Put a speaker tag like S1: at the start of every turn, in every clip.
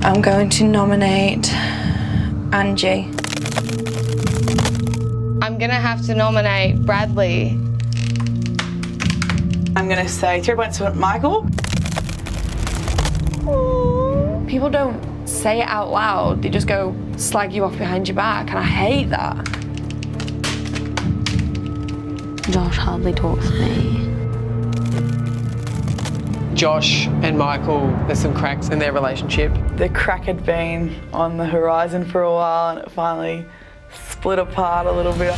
S1: I'm going to nominate Angie.
S2: I'm gonna have to nominate Bradley.
S3: I'm gonna say 3 points for Michael.
S1: People don't say it out loud. They just go slag you off behind your back, and I hate that.
S4: Josh hardly talks to me.
S5: Josh and Michael, there's some cracks in their relationship.
S3: The crack had been on the horizon for a while and it finally split apart a little bit.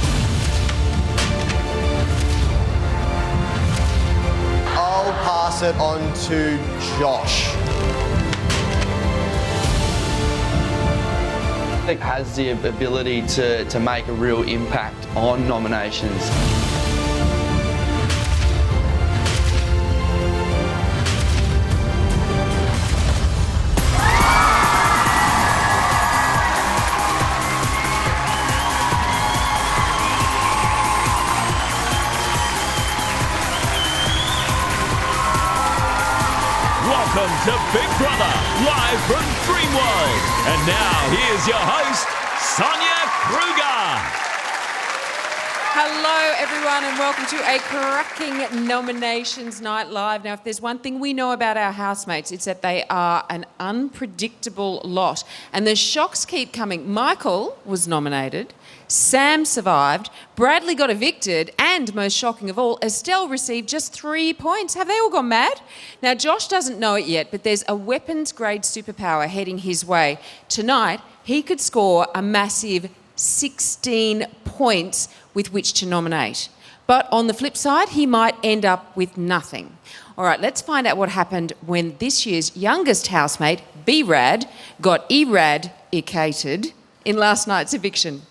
S6: I'll pass it on to Josh.
S7: It has the ability to make a real impact on nominations.
S8: Welcome to Big Brother, live from Dreamworld. And now, here's your host, Sonia Kruger.
S9: Hello, everyone, and welcome to a cracking nominations night live. Now, if there's one thing we know about our housemates, it's that they are an unpredictable lot. And the shocks keep coming. Michael was nominated. Sam survived, Bradley got evicted, and most shocking of all, Estelle received just 3 points. Have they all gone mad? Now, Josh doesn't know it yet, but there's a weapons-grade superpower heading his way. Tonight, he could score a massive 16 points with which to nominate. But on the flip side, he might end up with nothing. All right, let's find out what happened when this year's youngest housemate, B-Rad, got eradicated in last night's eviction.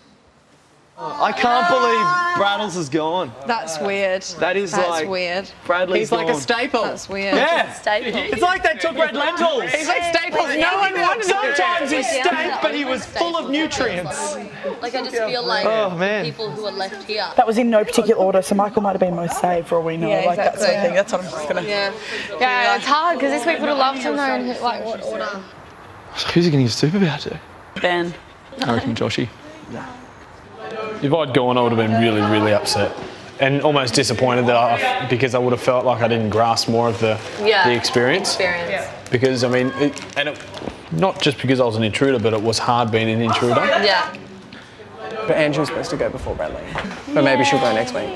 S10: I can't believe Braddles is gone.
S1: That's weird.
S10: That's
S1: like weird.
S10: Bradley's
S5: He's like a
S10: gone.
S5: staple.
S1: That's weird.
S10: Yeah.
S4: Staple.
S10: It's like they took red lentils.
S5: He's like staples. No one wants him.
S10: Sometimes he stank, but he was full of nutrients.
S4: Like, I just feel like people who are left here.
S3: That was in no particular order, so Michael might have been most saved for all we know.
S1: Yeah,
S3: like that sort of
S1: exactly.
S3: thing. That's what I'm just gonna.
S2: Yeah, it's hard because this week would have loved to know in like what order.
S10: Who's he going to give Superpower to?
S3: Ben.
S10: I reckon Joshy.
S11: If I'd gone, I would have been really, really upset and almost disappointed that because I would have felt like I didn't grasp more of the experience. Because, I mean, not just because I was an intruder, but it was hard being an intruder.
S4: Yeah.
S5: But Andrew's supposed to go before Bradley. But maybe she'll go next week.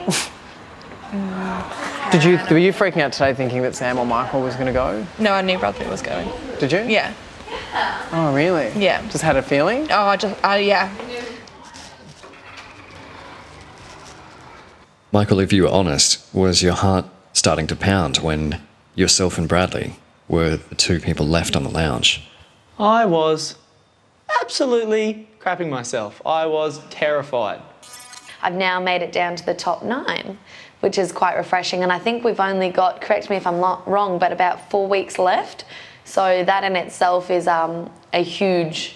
S5: Were you freaking out today thinking that Sam or Michael was going to go?
S1: No, I knew Bradley was going.
S5: Did you?
S1: Yeah.
S5: Oh, really?
S1: Yeah.
S5: Just had a feeling?
S1: Oh, yeah.
S12: Michael, if you were honest, was your heart starting to pound when yourself and Bradley were the two people left on the lounge?
S10: I was absolutely crapping myself. I was terrified.
S4: I've now made it down to the top 9, which is quite refreshing. And I think we've only got, correct me if I'm not wrong, but about 4 weeks left. So that in itself is a huge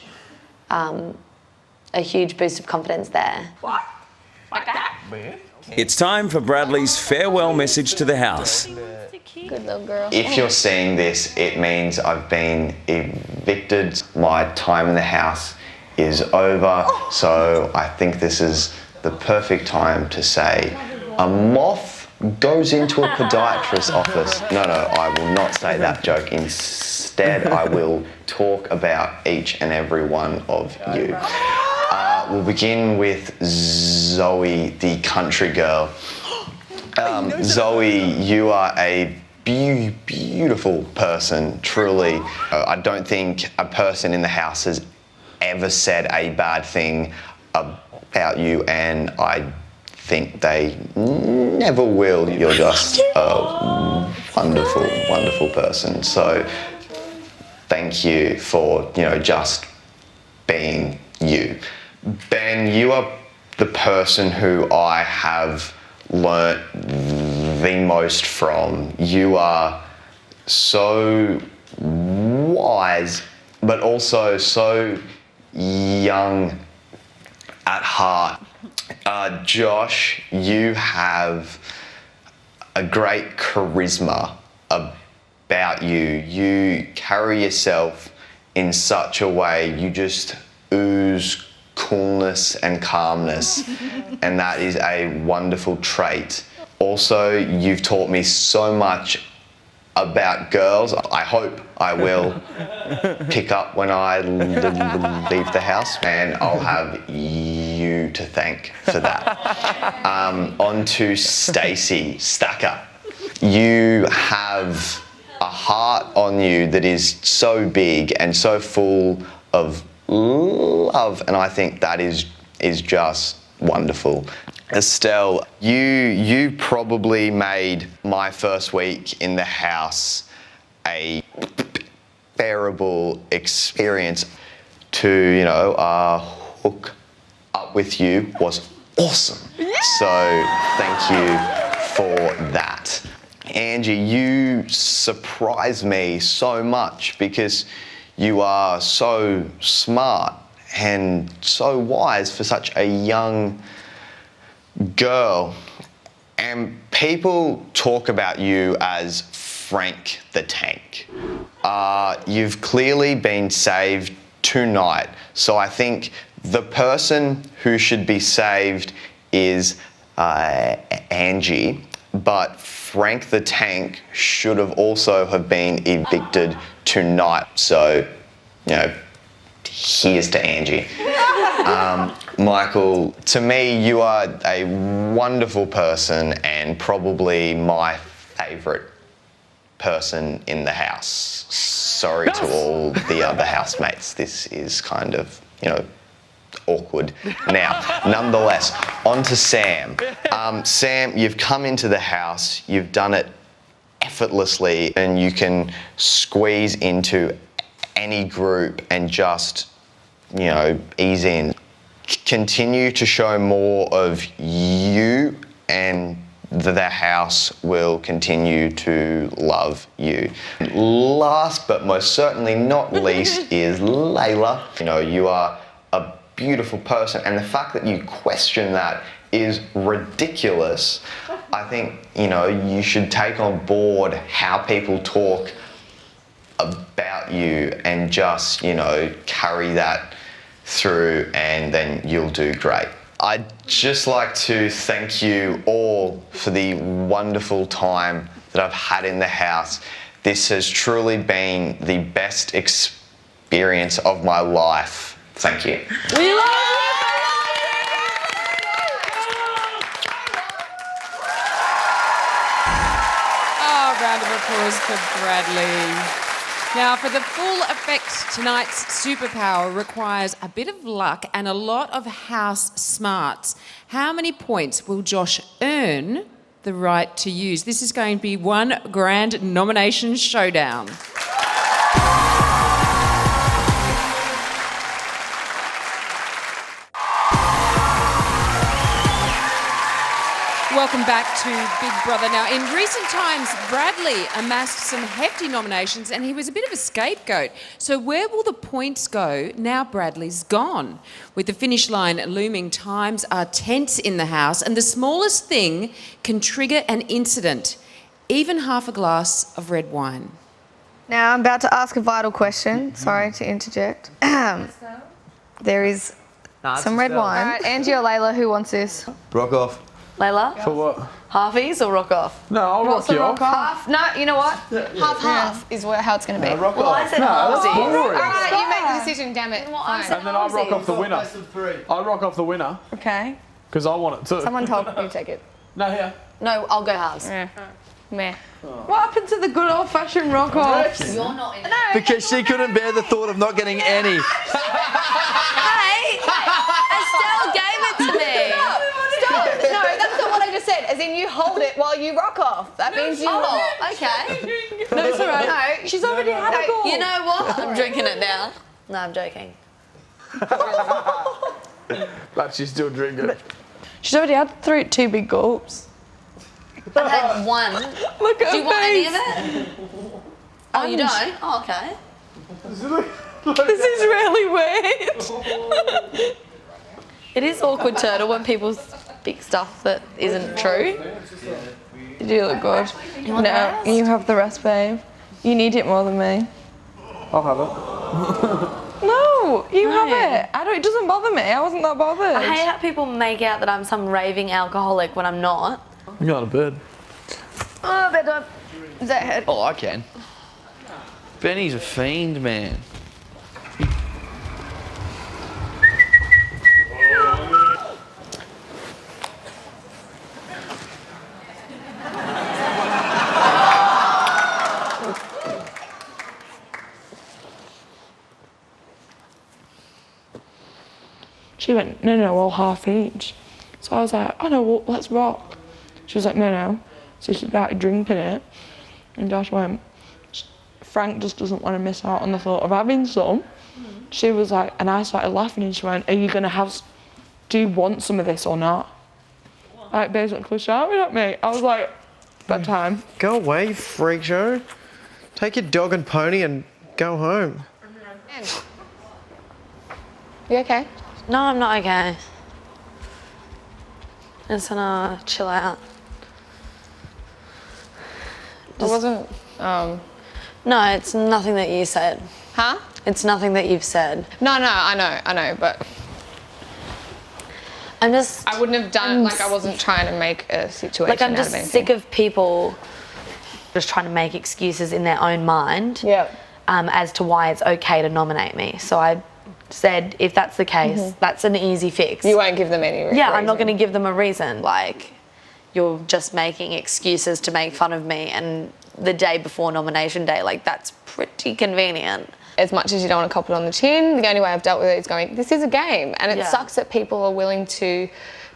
S4: boost of confidence there.
S3: What? Like that?
S8: It's time for Bradley's farewell message to the house.
S4: Good little girl.
S13: If you're seeing this, it means I've been evicted. My time in the house is over. So I think this is the perfect time to say a moth goes into a podiatrist's office. No, I will not say that joke. Instead, I will talk about each and every one of you. We'll begin with Zoe, the country girl. Zoe, you are a beautiful person, truly. I don't think a person in the house has ever said a bad thing about you, and I think they never will. You're just a wonderful, wonderful person. So thank you for, just being you. Ben, you are the person who I have learnt the most from. You are so wise, but also so young at heart. Josh, you have a great charisma about you. You carry yourself in such a way. You just ooze coolness and calmness, and that is a wonderful trait. Also, you've taught me so much about girls. I hope I will pick up when I leave the house, and I'll have you to thank for that. On to Stacey Stacker. You have a heart on you that is so big and so full of love, and I think that is just wonderful. Estelle, you probably made my first week in the house a bearable experience. To hook up with you was awesome. So thank you for that. Angie, you surprise me so much because you are so smart and so wise for such a young girl. And people talk about you as Frank the Tank. You've clearly been saved tonight. So I think the person who should be saved is Angie, but Frank the Tank should have also have been evicted tonight. So, here's to Angie. Michael, to me, you are a wonderful person and probably my favourite person in the house. Sorry to all the other housemates. This is kind of, awkward. Now, nonetheless, on to Sam. Sam, you've come into the house, you've done it effortlessly, and you can squeeze into any group and just, ease in. Continue to show more of you, and the house will continue to love you. Last but most certainly not least is Leila. You are a beautiful person, and the fact that you question that is ridiculous. I think, you should take on board how people talk about you and just, carry that through, and then you'll do great. I'd just like to thank you all for the wonderful time that I've had in the house. This has truly been the best experience of my life. Thank you.
S9: We love you! Oh, round of applause for Bradley. Now, for the full effect, tonight's superpower requires a bit of luck and a lot of house smarts. How many points will Josh earn the right to use? This is going to be one grand nomination showdown. Welcome back to Big Brother. Now, in recent times, Bradley amassed some hefty nominations and he was a bit of a scapegoat. So where will the points go now Bradley's gone? With the finish line looming, times are tense in the house and the smallest thing can trigger an incident, even half a glass of red wine.
S2: Now, I'm about to ask a vital question. Sorry to interject. There is some red wine. All right, Angie or Leila, who wants this?
S10: Rock off.
S4: Leila?
S11: For what?
S4: Halfies or rock off?
S11: No, I'll rock you off.
S2: Half. No, you know what? Half is how it's going to be.
S10: Rock
S4: Well,
S10: off.
S4: I said
S11: No, that's
S4: halvesies.
S11: boring.
S2: All right, you make the decision, damn it.
S4: I said
S11: And then I'll rock off the winner.
S10: Best of three.
S11: I'll rock off the winner
S2: Okay.
S11: because I want it too.
S2: Someone told you take it.
S11: No, here.
S4: No, I'll go halves.
S2: Meh.
S1: What happened to the good old-fashioned rock-offs?
S4: You're not in it.
S10: Because she couldn't bear the thought of not getting any.
S4: Hey! Estelle gave it to me.
S2: Stop. No, that's not what I just said. As in, you hold it while you rock off. That means you.
S4: Oh, okay.
S1: No, it's all right.
S2: No,
S1: She's already had a go.
S4: You know what? I'm drinking it now. No, I'm joking.
S11: But she's still drinking.
S1: She's already had two big gulps.
S4: I've had one.
S1: Look at
S4: Do you
S1: her
S4: want any
S1: face.
S4: of it? Oh, you don't? Oh, okay.
S1: This is really weird.
S4: It is awkward, Turtle, when people speak stuff that isn't true.
S1: You do look good.
S4: You want the rest?
S1: You have the rest, babe. You need it more than me.
S11: I'll have it.
S1: No, you have it. It doesn't bother me. I wasn't that bothered.
S4: I hate how people make out that I'm some raving alcoholic when I'm not.
S10: You got a bed.
S2: Oh, bedtime. Is that head?
S7: Oh, I can. Benny's a fiend, man.
S1: She went, no, all half each. So I was like, oh no, well, let's rock. She was like, no. So she started drinking it. And Josh went, Frank just doesn't want to miss out on the thought of having some. She was like, and I started laughing and she went, do you want some of this or not? Like basically shouting at me. I was like, bedtime.
S5: Go away, you freak show. Take your dog and pony and go home.
S2: You okay?
S4: No, I'm not okay. I just wanna chill out.
S2: I wasn't,
S4: No, it's nothing that you said.
S2: Huh?
S4: It's nothing that you've said.
S2: No, I know, but
S4: I'm just...
S2: I wouldn't have done, I wasn't trying to make a situation
S4: Like, I'm
S2: out
S4: just
S2: of anything.
S4: sick of people just trying to make excuses in their own mind as to why it's okay to nominate me. So I said, if that's the case, that's an easy fix.
S2: You won't give them any reason.
S4: Yeah, I'm not going to give them a reason. Like, you're just making excuses to make fun of me, and the day before nomination day, like, that's pretty convenient.
S2: As much as you don't want to cop it on the chin, the only way I've dealt with it is going, this is a game. And it sucks that people are willing to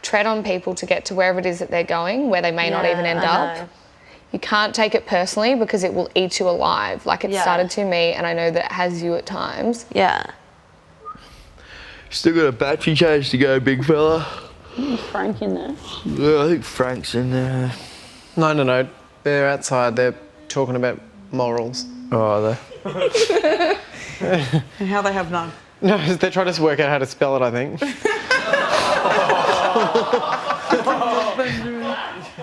S2: tread on people to get to wherever it is that they're going, where they may not even end up. You can't take it personally because it will eat you alive. Like, it started to me, and I know that it has you at times.
S4: Yeah.
S7: Still got a battery charge to go, big fella.
S14: Is Frank in there?
S7: Yeah, I think Frank's in there.
S5: No. They're outside. They're talking about morals.
S7: Oh, are they?
S3: And how they have none.
S5: No, they're trying to work out how to spell it, I think.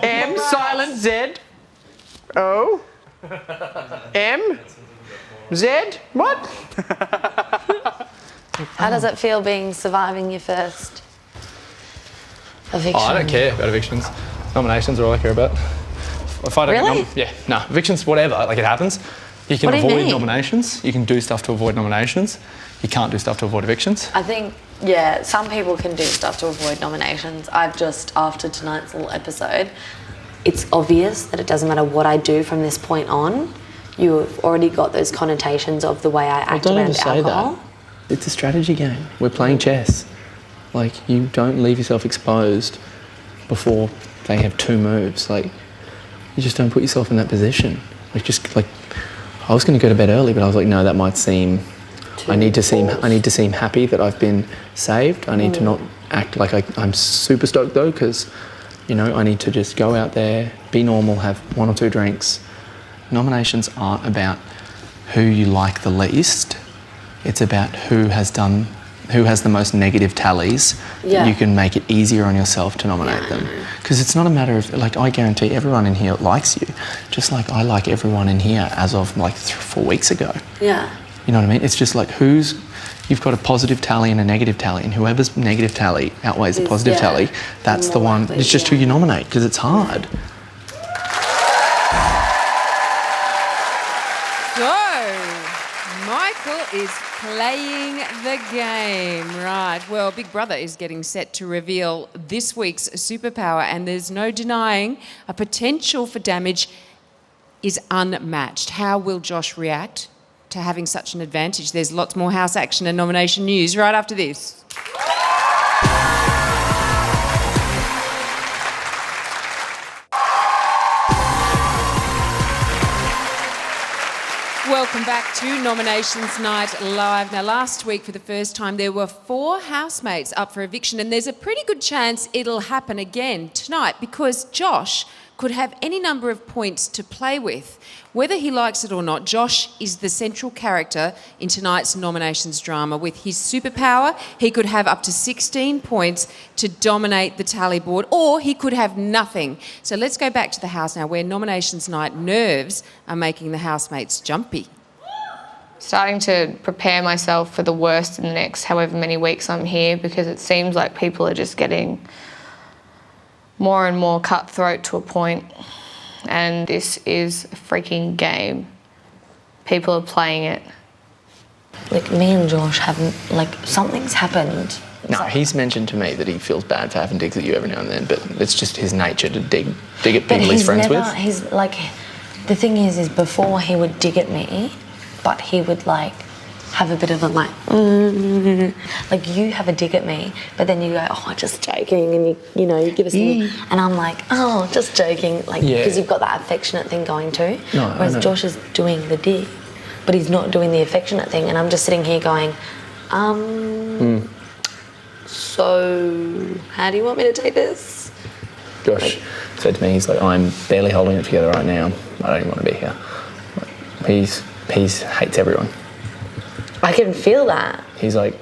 S5: M, silent, Z, O, M, Z, what?
S4: How does it feel surviving your first eviction?
S11: Oh, I don't care about evictions. Nominations are all I care about. If I don't get evictions, whatever, like it happens. You can avoid nominations. You can do stuff to avoid nominations. You can't do stuff to avoid evictions.
S4: I think, some people can do stuff to avoid nominations. After tonight's little episode, it's obvious that it doesn't matter what I do from this point on. You've already got those connotations of the way I act around alcohol.
S11: It's a strategy game. We're playing chess. Like, you don't leave yourself exposed before they have two moves. Like, you just don't put yourself in that position. I was going to go to bed early, but I was like, no, that might seem... I need to seem happy that I've been saved. I need to not act like I'm super stoked though, because, I need to just go out there, be normal, have one or two drinks. Nominations aren't about who you like the least. It's about who has the most negative tallies. You can make it easier on yourself to nominate them. Because it's not a matter of, I guarantee everyone in here likes you, just like I like everyone in here as of 4 weeks ago.
S4: Yeah.
S11: You know what I mean? It's just like you've got a positive tally and a negative tally, and whoever's negative tally outweighs the positive tally, that's the one, it's just who you nominate, because it's hard.
S9: Michael is playing the game. Right. Well, Big Brother is getting set to reveal this week's superpower, and there's no denying a potential for damage is unmatched. How will Josh react to having such an advantage? There's lots more house action and nomination news right after this. Welcome back to Nominations Night Live. Now, last week, for the first time, there were 4 housemates up for eviction, and there's a pretty good chance it'll happen again tonight because Josh could have any number of points to play with. Whether he likes it or not, Josh is the central character in tonight's nominations drama. With his superpower, he could have up to 16 points to dominate the tally board, or he could have nothing. So let's go back to the house now, where nominations night nerves are making the housemates jumpy.
S2: Starting to prepare myself for the worst in the next however many weeks I'm here, because it seems like people are just getting more and more cutthroat to a point, and this is a freaking game. People are playing it.
S4: Like, me and Josh haven't, like, something's happened.
S5: No, he's mentioned to me that he feels bad for having digs at you every now and then, but it's just his nature to dig at people he's friends with.
S4: He's like, the thing is before he would dig at me, but he would like have a bit of a like you have a dig at me, but then you go, oh, just joking, and you know, you give us and I'm like, oh, just joking, like, because you've got that affectionate thing going too.
S5: No,
S4: whereas Josh is doing the dig, but he's not doing the affectionate thing, and I'm just sitting here going, so how do you want me to take this?
S5: Josh said to me, he's like, I'm barely holding it together right now. I don't even want to be here. He hates everyone.
S4: I can feel that.
S5: He's like,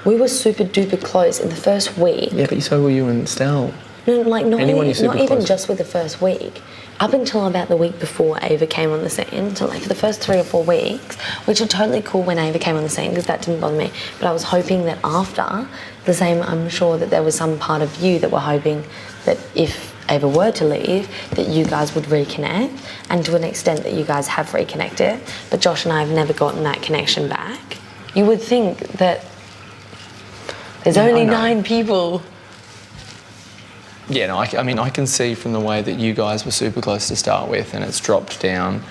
S4: we were super duper close in the first week.
S5: Yeah, but so were you and Estelle.
S4: No, like not even
S5: close.
S4: just with the first week. Up until about the week before Ava came on the scene, so like for the first 3 or 4 weeks, which are totally cool when Ava came on the scene because that didn't bother me. But I was hoping that after the same, I'm sure that there was some part of you that were hoping that if Ava were to leave, that you guys would reconnect, and to an extent that you guys have reconnected. But Josh and I have never gotten that connection back. You would think that there's only 9 people.
S5: Yeah, no, I mean, I can see from the way that you guys were super close to start with, and it's dropped down.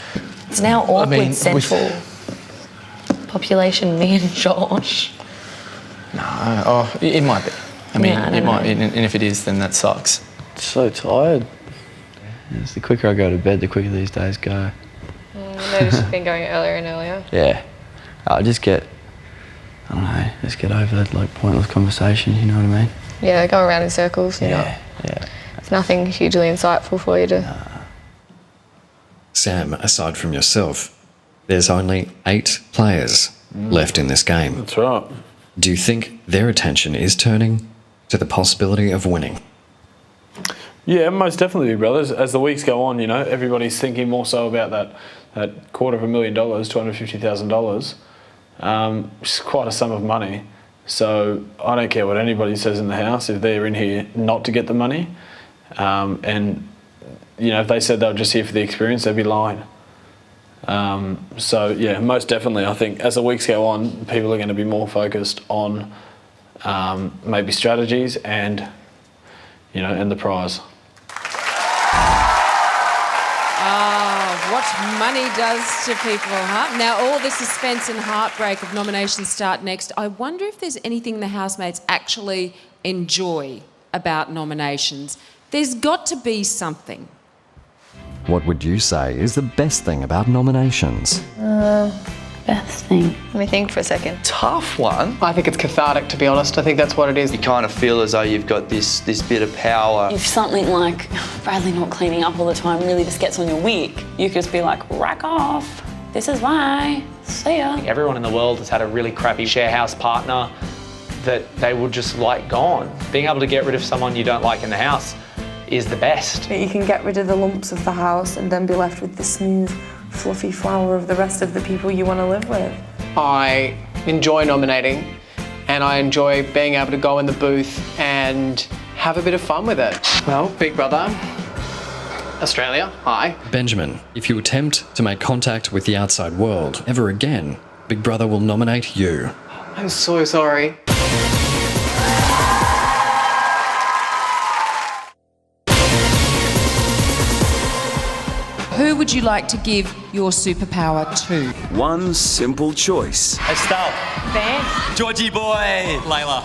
S4: It's now awkward central. Population, me and Josh.
S5: No, it might be. I mean, it might be, and if it is, then that sucks.
S10: So tired. It's the quicker I go to bed, the quicker these days go.
S2: I noticed you've been going earlier and earlier.
S10: Yeah. I don't know, just get over like pointless conversation, you know what I mean?
S2: Yeah, they go around in circles.
S10: Yeah.
S2: It's nothing hugely insightful for you to...
S12: Sam, aside from yourself, there's only 8 players left in this game.
S11: That's right.
S12: Do you think their attention is turning to the possibility of winning?
S11: Yeah, most definitely, brothers. As the weeks go on, you know, everybody's thinking more so about that $250,000, $250,000. It's quite a sum of money. So I don't care what anybody says in the house if they're in here not to get the money. And, you know, if they said they were just here for the experience, they'd be lying. So, yeah, most definitely, I think as the weeks go on, people are going to be more focused on maybe strategies and, you know, and the prize.
S9: What money does to people, huh? Now, all the suspense and heartbreak of nominations start next. I wonder if there's anything the housemates actually enjoy about nominations. There's got to be something.
S12: What would you say is the best thing about nominations?
S14: Best thing.
S2: Let me think for a second.
S5: Tough one. I think it's cathartic, to be honest. I think that's what it is.
S7: You kind of feel as though you've got this bit of power.
S14: If something like Bradley not cleaning up all the time really just gets on your wick, you could just be like, rack off. This is why. See ya.
S15: Everyone in the world has had a really crappy share house partner that they would just like gone. Being able to get rid of someone you don't like in the house is the best.
S16: You can get rid of the lumps of the house and then be left with the smooth, fluffy flower of the rest of the people you want to live with.
S5: I enjoy nominating, and I enjoy being able to go in the booth and have a bit of fun with it. Well, Big Brother, Australia, hi.
S12: Benjamin, if you attempt to make contact with the outside world ever again, Big Brother will nominate you.
S5: I'm so sorry.
S9: Who would you like to give your superpower to?
S8: One simple choice
S10: Estelle.
S2: Ben.
S10: Georgie boy. Leila.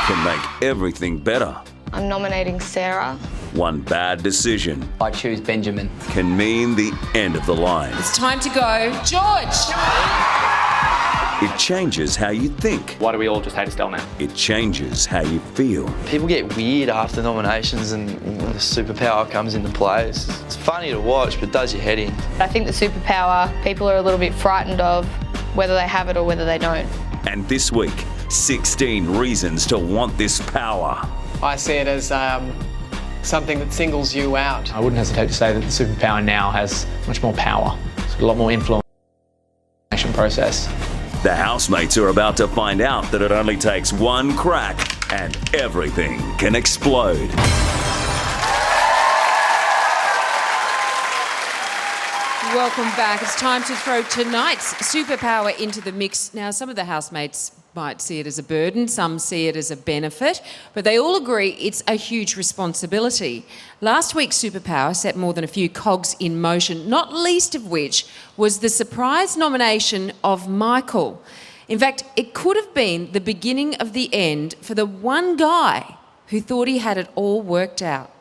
S8: can make everything better.
S2: I'm nominating Sarah.
S8: One bad decision
S15: I choose Benjamin.
S8: can mean the end of the line.
S9: It's time to go. George!
S8: It changes how you think.
S15: Why do we all just hate Estelle now?
S8: It changes how you feel.
S7: People get weird after nominations and the superpower comes into play. It's funny to watch, but it does your head in.
S2: I think the superpower, people are a little bit frightened of whether they have it or whether they don't.
S8: And this week, 16 reasons to want this power.
S5: I see it as something that singles you out.
S15: I wouldn't hesitate to say that the superpower now has much more power. It's got a lot more influence. nomination process.
S8: The housemates are about to find out that it only takes one crack and everything can explode.
S9: Welcome back. It's time to throw tonight's superpower into the mix. Now, some of the housemates might see it as a burden, some see it as a benefit, but they all agree it's a huge responsibility. Last week's superpower set more than a few cogs in motion, not least of which was the surprise nomination of Michael. In fact, it could have been the beginning of the end for the one guy who thought he had it all worked out.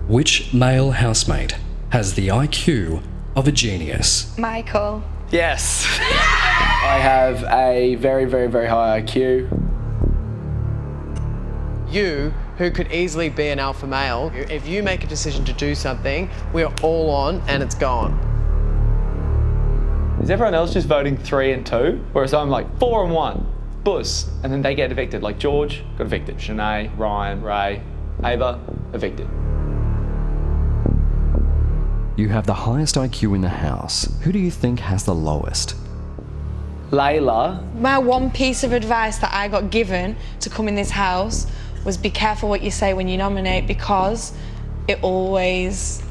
S12: Which male housemate has the IQ of a genius?
S2: Michael.
S15: Yes. I have a very, very, very high IQ.
S5: You, who could easily be an alpha male, if you make a decision to do something, we're all on and it's gone.
S15: Is everyone else just voting 3 and 2? Whereas I'm like 4 and 1, Bus, and then they get evicted. Like George got evicted, Shanae, Ryan, Ray, Ava, evicted.
S12: You have the highest IQ in the house. Who do you think has the lowest?
S15: Leila.
S16: My one piece of advice that I got given to come in this house was be careful what you say when you nominate, because it always...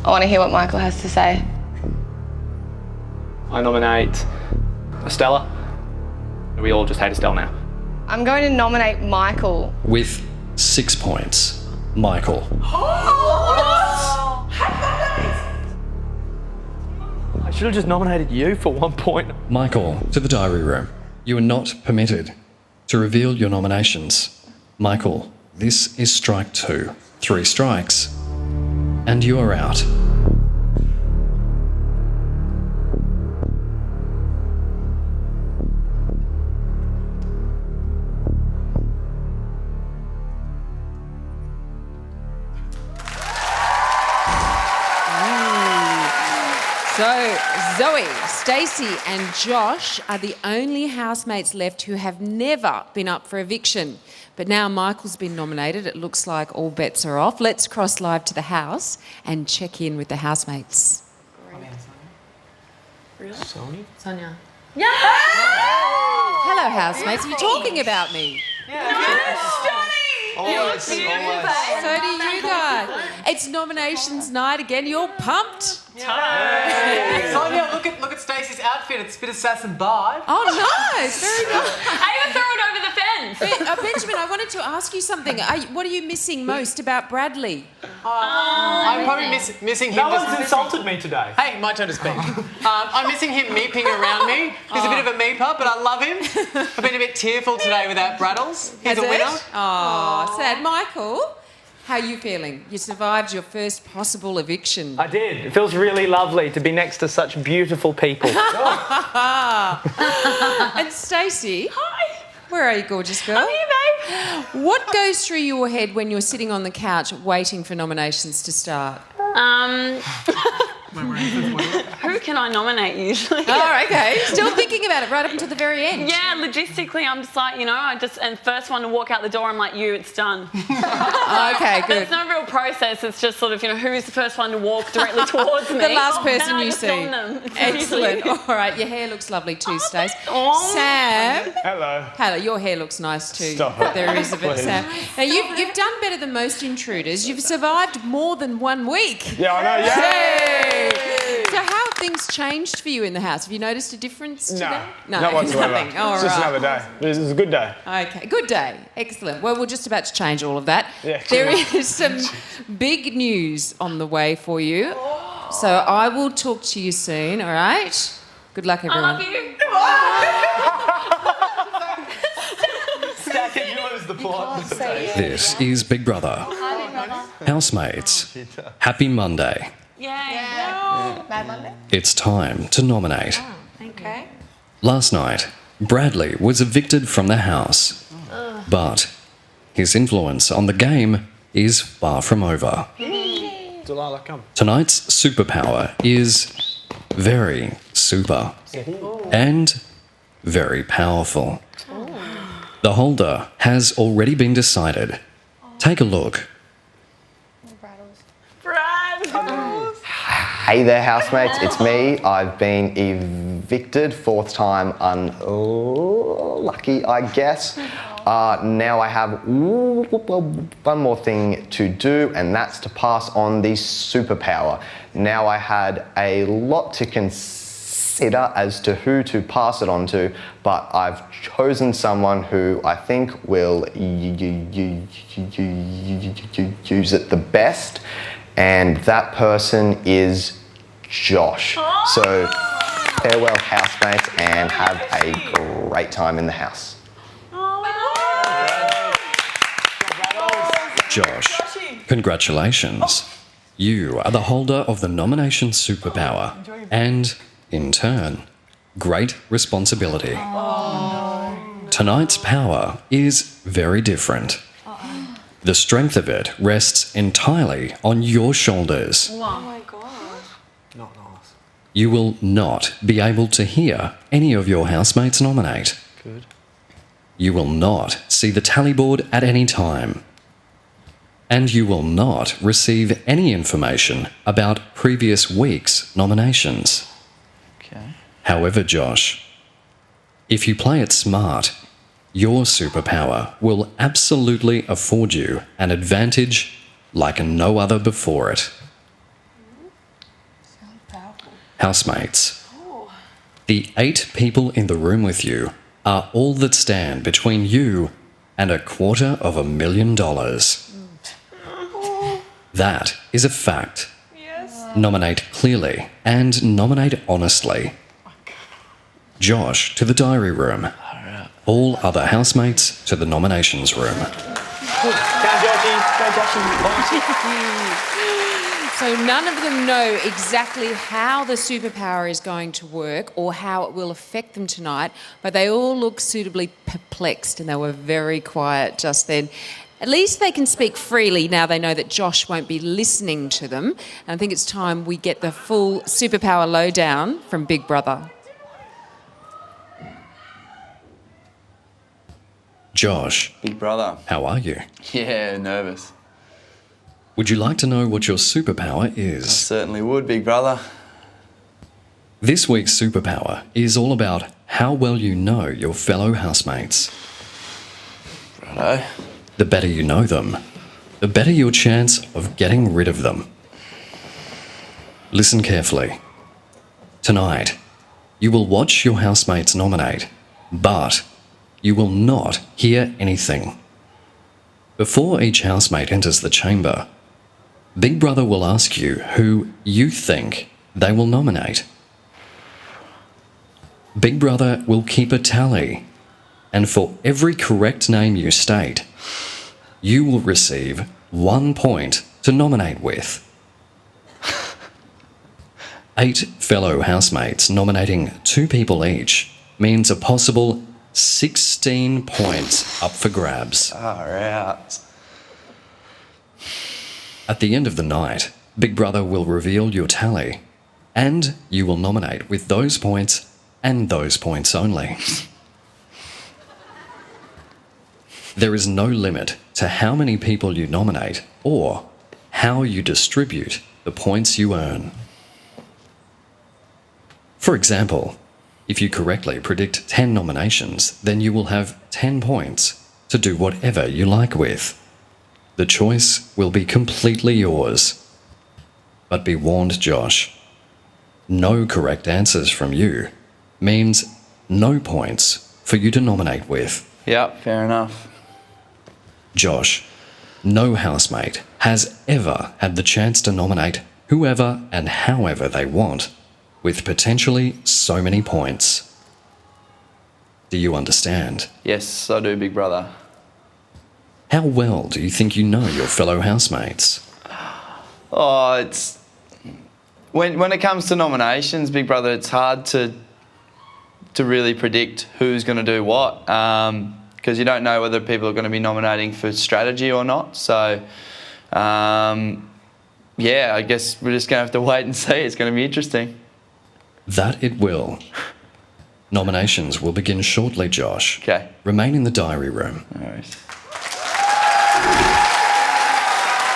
S2: I want to hear what Michael has to say.
S15: I nominate Estelle. We all just hate Estelle now.
S2: I'm going to nominate Michael.
S12: With 6 points, Michael.
S15: I should have just nominated you for 1 point.
S12: Michael, to the diary room. You are not permitted to reveal your nominations. Michael, this is strike 2. 3 strikes, and you are out.
S9: So, Zoe, Stacey and Josh are the only housemates left who have never been up for eviction. But now Michael's been nominated, it looks like all bets are off. Let's cross live to the house and check in with the housemates.
S14: Really?
S15: Sonia?
S14: Yeah!
S9: Hello, housemates. Are you talking about me?
S7: Always.
S9: So do you guys. It's nominations night again. You're pumped?
S5: Sonia, look at Stacey's outfit. It's a bit of sass and bard.
S9: Oh, nice. Very nice.
S14: I even threw it over the fence.
S9: Benjamin, I wanted to ask you something. What are you missing most about Bradley?
S5: I'm probably missing him.
S15: No one's insulted me today.
S5: Hey, my turn to speak. I'm missing him meeping around me. He's a bit of a meeper, but I love him. I've been a bit tearful today without Braddles. He's a winner.
S9: Oh, sad. Michael, how are you feeling? You survived your first possible eviction.
S15: I did. It feels really lovely to be next to such beautiful people.
S9: And Stacey.
S14: Hi.
S9: Where are you, gorgeous girl?
S14: I'm here, babe.
S9: What goes through your head when you're sitting on the couch waiting for nominations to start?
S14: Who can I nominate usually?
S9: Oh, okay. Still thinking about it right up until the very end.
S14: Yeah, logistically, I'm just like, and first one to walk out the door, I'm like, it's done.
S9: Okay, good.
S14: There's no real process. It's just sort of, who's the first one to walk directly towards me?
S9: The last person
S14: then I
S9: you
S14: just
S9: see.
S14: film them.
S9: Excellent. All right, your hair looks lovely too, Stace.
S14: Oh.
S9: Sam.
S11: Hello.
S9: Hello, your hair looks nice too.
S11: Stop it.
S9: There is a bit,
S11: Please.
S9: Sam. Now, you've done better than most intruders. You've survived more than 1 week.
S11: Yeah, I know.
S9: Yay! So how have things changed for you in the house? Have you noticed a difference today?
S11: No, not whatsoever.
S9: Nothing. All
S11: it's just
S9: right.
S11: another day. It was a good day.
S9: Okay, good day. Excellent. Well, we're just about to change all of that.
S11: Yeah,
S9: there is some big news on the way for you. So I will talk to you soon, all right? Good luck, everyone.
S14: I love you.
S15: Stack it, you lose the plot.
S12: This is Big Brother. Housemates, happy Monday.
S14: Yeah.
S2: Bad Monday.
S12: It's time to nominate.
S2: Okay.
S12: Last night, Bradley was evicted from the house, but his influence on the game is far from over.
S11: Delilah, come.
S12: Tonight's superpower is very super and very powerful. The holder has already been decided. Take a look.
S14: Brad.
S13: Hey there, housemates. It's me. I've been evicted, fourth time unlucky, I guess. Now I have one more thing to do, and that's to pass on the superpower. Now I had a lot to consider as to who to pass it on to, but I've chosen someone who I think will use it the best, and that person is Josh. So farewell, housemates, and have a great time in the house.
S12: Josh, congratulations. You are the holder of the nomination superpower and, in turn, great responsibility. Tonight's power is very different. The strength of it rests entirely on your shoulders.
S14: Oh my God.
S5: Not nice.
S12: You will not be able to hear any of your housemates nominate.
S5: Good.
S12: You will not see the tally board at any time. And you will not receive any information about previous week's nominations.
S10: Okay.
S12: However, Josh, if you play it smart, your superpower will absolutely afford you an advantage like no other before it. Housemates, the 8 people in the room with you are all that stand between you and $250,000. That is a fact. Nominate clearly and nominate honestly. Josh to the diary room. All other housemates to the nominations room.
S9: So none of them know exactly how the superpower is going to work or how it will affect them tonight, but they all look suitably perplexed and they were very quiet just then. At least they can speak freely now they know that Josh won't be listening to them. And I think it's time we get the full Superpower Lowdown from Big Brother.
S12: Josh.
S10: Big brother.
S12: How are you?
S10: Yeah, nervous.
S12: Would you like to know what your superpower is?
S10: I certainly would, big brother.
S12: This week's superpower is all about how well you know your fellow housemates.
S10: Righto.
S12: The better you know them, the better your chance of getting rid of them. Listen carefully. Tonight, you will watch your housemates nominate, but you will not hear anything. Before each housemate enters the chamber, Big Brother will ask you who you think they will nominate. Big Brother will keep a tally, and for every correct name you state, you will receive 1 point to nominate with. 8 fellow housemates nominating 2 people each means a possible 16 points up for grabs.
S10: Far out.
S12: At the end of the night, Big Brother will reveal your tally, and you will nominate with those points and those points only. There is no limit to how many people you nominate or how you distribute the points you earn. For example, if you correctly predict 10 nominations, then you will have 10 points to do whatever you like with. The choice will be completely yours. But be warned, Josh. No correct answers from you means no points for you to nominate with.
S10: Yep, fair enough.
S12: Josh, no housemate has ever had the chance to nominate whoever and however they want, with potentially so many points. Do you understand?
S10: Yes, I do, big brother.
S12: How well do you think you know your fellow housemates?
S10: Oh, it's... When it comes to nominations, big brother, it's hard to really predict who's going to do what, because you don't know whether people are going to be nominating for strategy or not. So, yeah, I guess we're just going to have to wait and see. It's going to be interesting.
S12: That it will. Nominations will begin shortly, Josh.
S10: Okay.
S12: Remain in the diary room.
S10: No worries.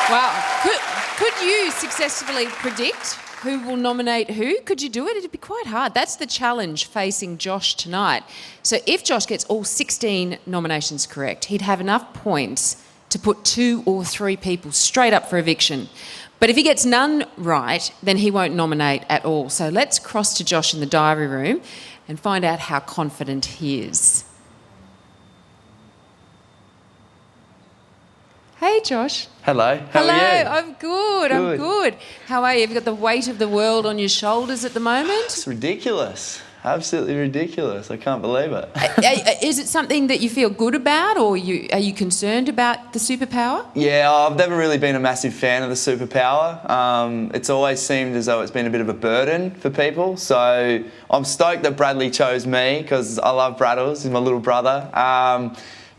S9: Wow. Could you successfully predict who will nominate who? Could you do it? It'd be quite hard. That's the challenge facing Josh tonight. So if Josh gets all 16 nominations correct, he'd have enough points to put 2 or 3 people straight up for eviction. But if he gets none right, then he won't nominate at all. So let's cross to Josh in the diary room and find out how confident he is. Hey, Josh.
S10: Hello. How
S9: Hello.
S10: are you?
S9: I'm good. I'm good. How are you? Have you got the weight of the world on your shoulders at the moment?
S10: It's ridiculous. Absolutely ridiculous. I can't believe it.
S9: Is it something that you feel good about, or are you concerned about the superpower?
S10: Yeah, I've never really been a massive fan of the superpower. It's always seemed as though it's been a bit of a burden for people. So I'm stoked that Bradley chose me because I love Braddles. He's my little brother.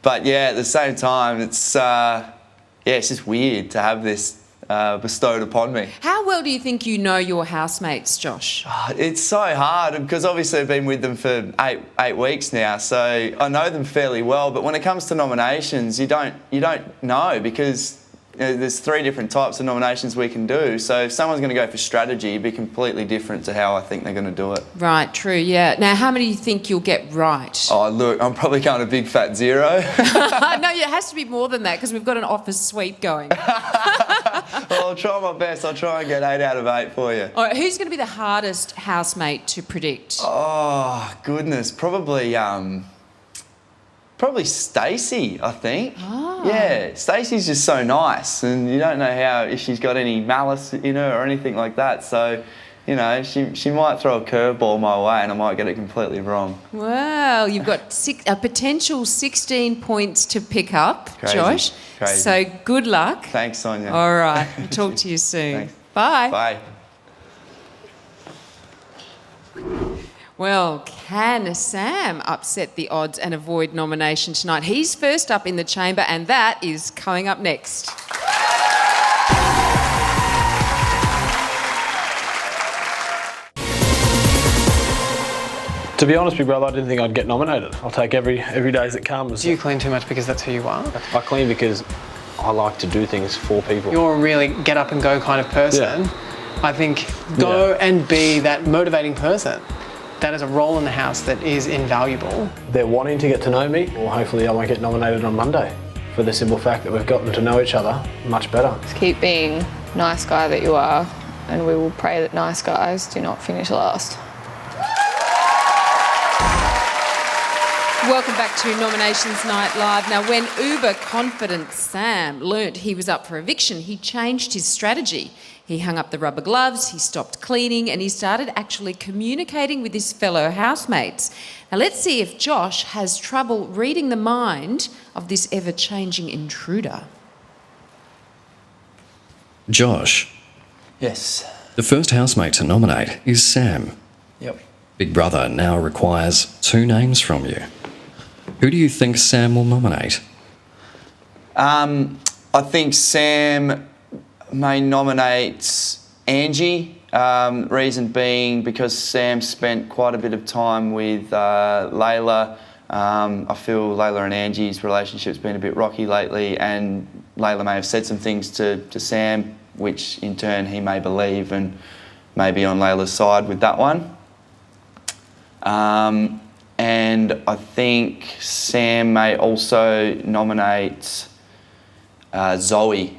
S10: But yeah, at the same time, it's just weird to have this bestowed upon me.
S9: How well do you think you know your housemates, Josh?
S10: It's so hard because obviously I've been with them for eight weeks now, so I know them fairly well. But when it comes to nominations, you don't know because there's 3 different types of nominations we can do. So if someone's going to go for strategy, it'd be completely different to how I think they're going to do it.
S9: Right, true, yeah. Now, how many do you think you'll get right?
S10: Oh, look, I'm probably going a big fat 0.
S9: No, it has to be more than that because we've got an office sweep going.
S10: Well, I'll try my best. I'll try and get 8 out of 8 for you.
S9: All right, who's going to be the hardest housemate to predict?
S10: Oh, goodness. Probably Stacey, I think.
S9: Oh.
S10: Yeah, Stacey's just so nice and you don't know if she's got any malice in her or anything like that. So, you know, she might throw a curveball my way and I might get it completely wrong.
S9: Well, you've got a potential 16 points to pick up,
S10: Crazy.
S9: Josh.
S10: Crazy.
S9: So good luck.
S10: Thanks, Sonia.
S9: All right, I'll talk to you soon.
S10: Thanks.
S9: Bye.
S10: Bye.
S9: Well, can Sam upset the odds and avoid nomination tonight? He's first up in the chamber, and that is coming up next.
S11: To be honest, big brother, I didn't think I'd get nominated. I'll take every day as it comes.
S5: Do you clean too much because that's who you are?
S11: I clean because I like to do things for people.
S5: You're a really get up and go kind of person.
S11: Yeah.
S5: I think go and be that motivating person. That is a role in the house that is invaluable.
S11: They're wanting to get to know me, or hopefully I won't get nominated on Monday for the simple fact that we've gotten to know each other much better.
S2: Just keep being nice guy that you are, and we will pray that nice guys do not finish last.
S9: Welcome back to Nominations Night Live. Now, when uber-confident Sam learnt he was up for eviction, he changed his strategy. He hung up the rubber gloves, he stopped cleaning, and he started actually communicating with his fellow housemates. Now, let's see if Josh has trouble reading the mind of this ever-changing intruder.
S12: Josh.
S10: Yes.
S12: The first housemate to nominate is Sam.
S10: Yep.
S12: Big Brother now requires 2 names from you. Who do you think Sam will nominate?
S10: I think Sam may nominate Angie. Reason being because Sam spent quite a bit of time with Leila. I feel Leila and Angie's relationship's been a bit rocky lately, and Leila may have said some things to Sam, which in turn he may believe and may be on Leila's side with that one. And I think Sam may also nominate Zoe,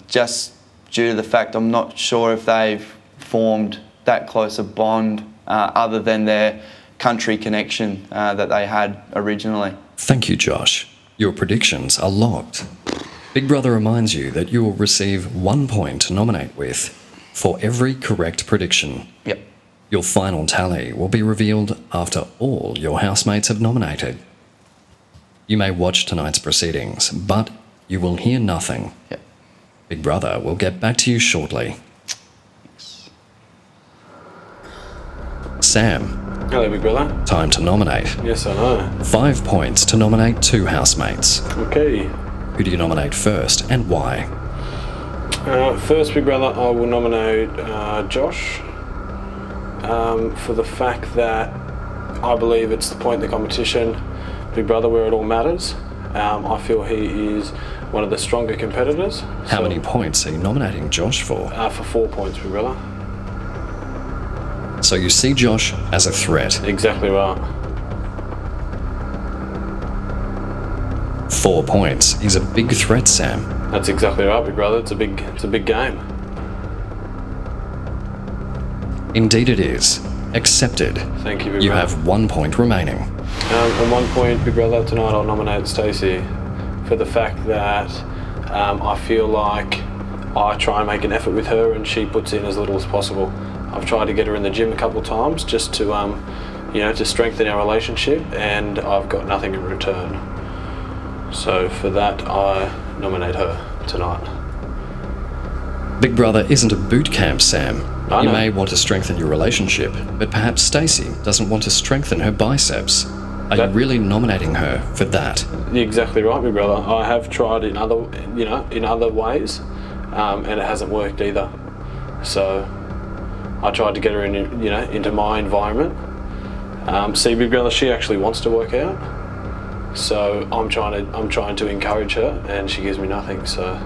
S10: just due to the fact I'm not sure if they've formed that close a bond other than their country connection that they had originally.
S12: Thank you, Josh. Your predictions are locked. Big Brother reminds you that you will receive 1 point to nominate with for every correct prediction.
S10: Yep.
S12: Your final tally will be revealed after all your housemates have nominated. You may watch tonight's proceedings, but you will hear nothing.
S10: Yep.
S12: Big Brother will get back to you shortly.
S10: Thanks.
S12: Sam.
S11: Hello, Big Brother.
S12: Time to nominate.
S11: Yes, I know.
S12: 5 points to nominate 2 housemates.
S11: Okay.
S12: Who do you nominate first and why?
S11: First, Big Brother, I will nominate Josh for the fact that I believe it's the point in the competition, Big Brother, where it all matters. I feel he is one of the stronger competitors.
S12: How many points are you nominating Josh for?
S11: For 4 points, Big Brother.
S12: So you see Josh as a threat.
S11: Exactly right.
S12: 4 points is a big threat, Sam.
S11: That's exactly right, Big Brother. It's a big game.
S12: Indeed it is. Accepted.
S11: Thank you, Big
S12: You
S11: Brother.
S12: have 1 point remaining.
S11: And 1 point, Big Brother, tonight I'll nominate Stacey for the fact that I feel like I try and make an effort with her and she puts in as little as possible. I've tried to get her in the gym a couple of times just to, to strengthen our relationship, and I've got nothing in return. So for that, I nominate her tonight.
S12: Big Brother isn't a boot camp, Sam.
S11: I
S12: You
S11: know.
S12: may want to strengthen your relationship, but perhaps Stacey doesn't want to strengthen her biceps. Are you really nominating her for that?
S11: You're exactly right, Big Brother. I have tried in other ways, and it hasn't worked either. So I tried to get her into my environment. See, Big Brother, she actually wants to work out. So I'm trying to encourage her, and she gives me nothing. So.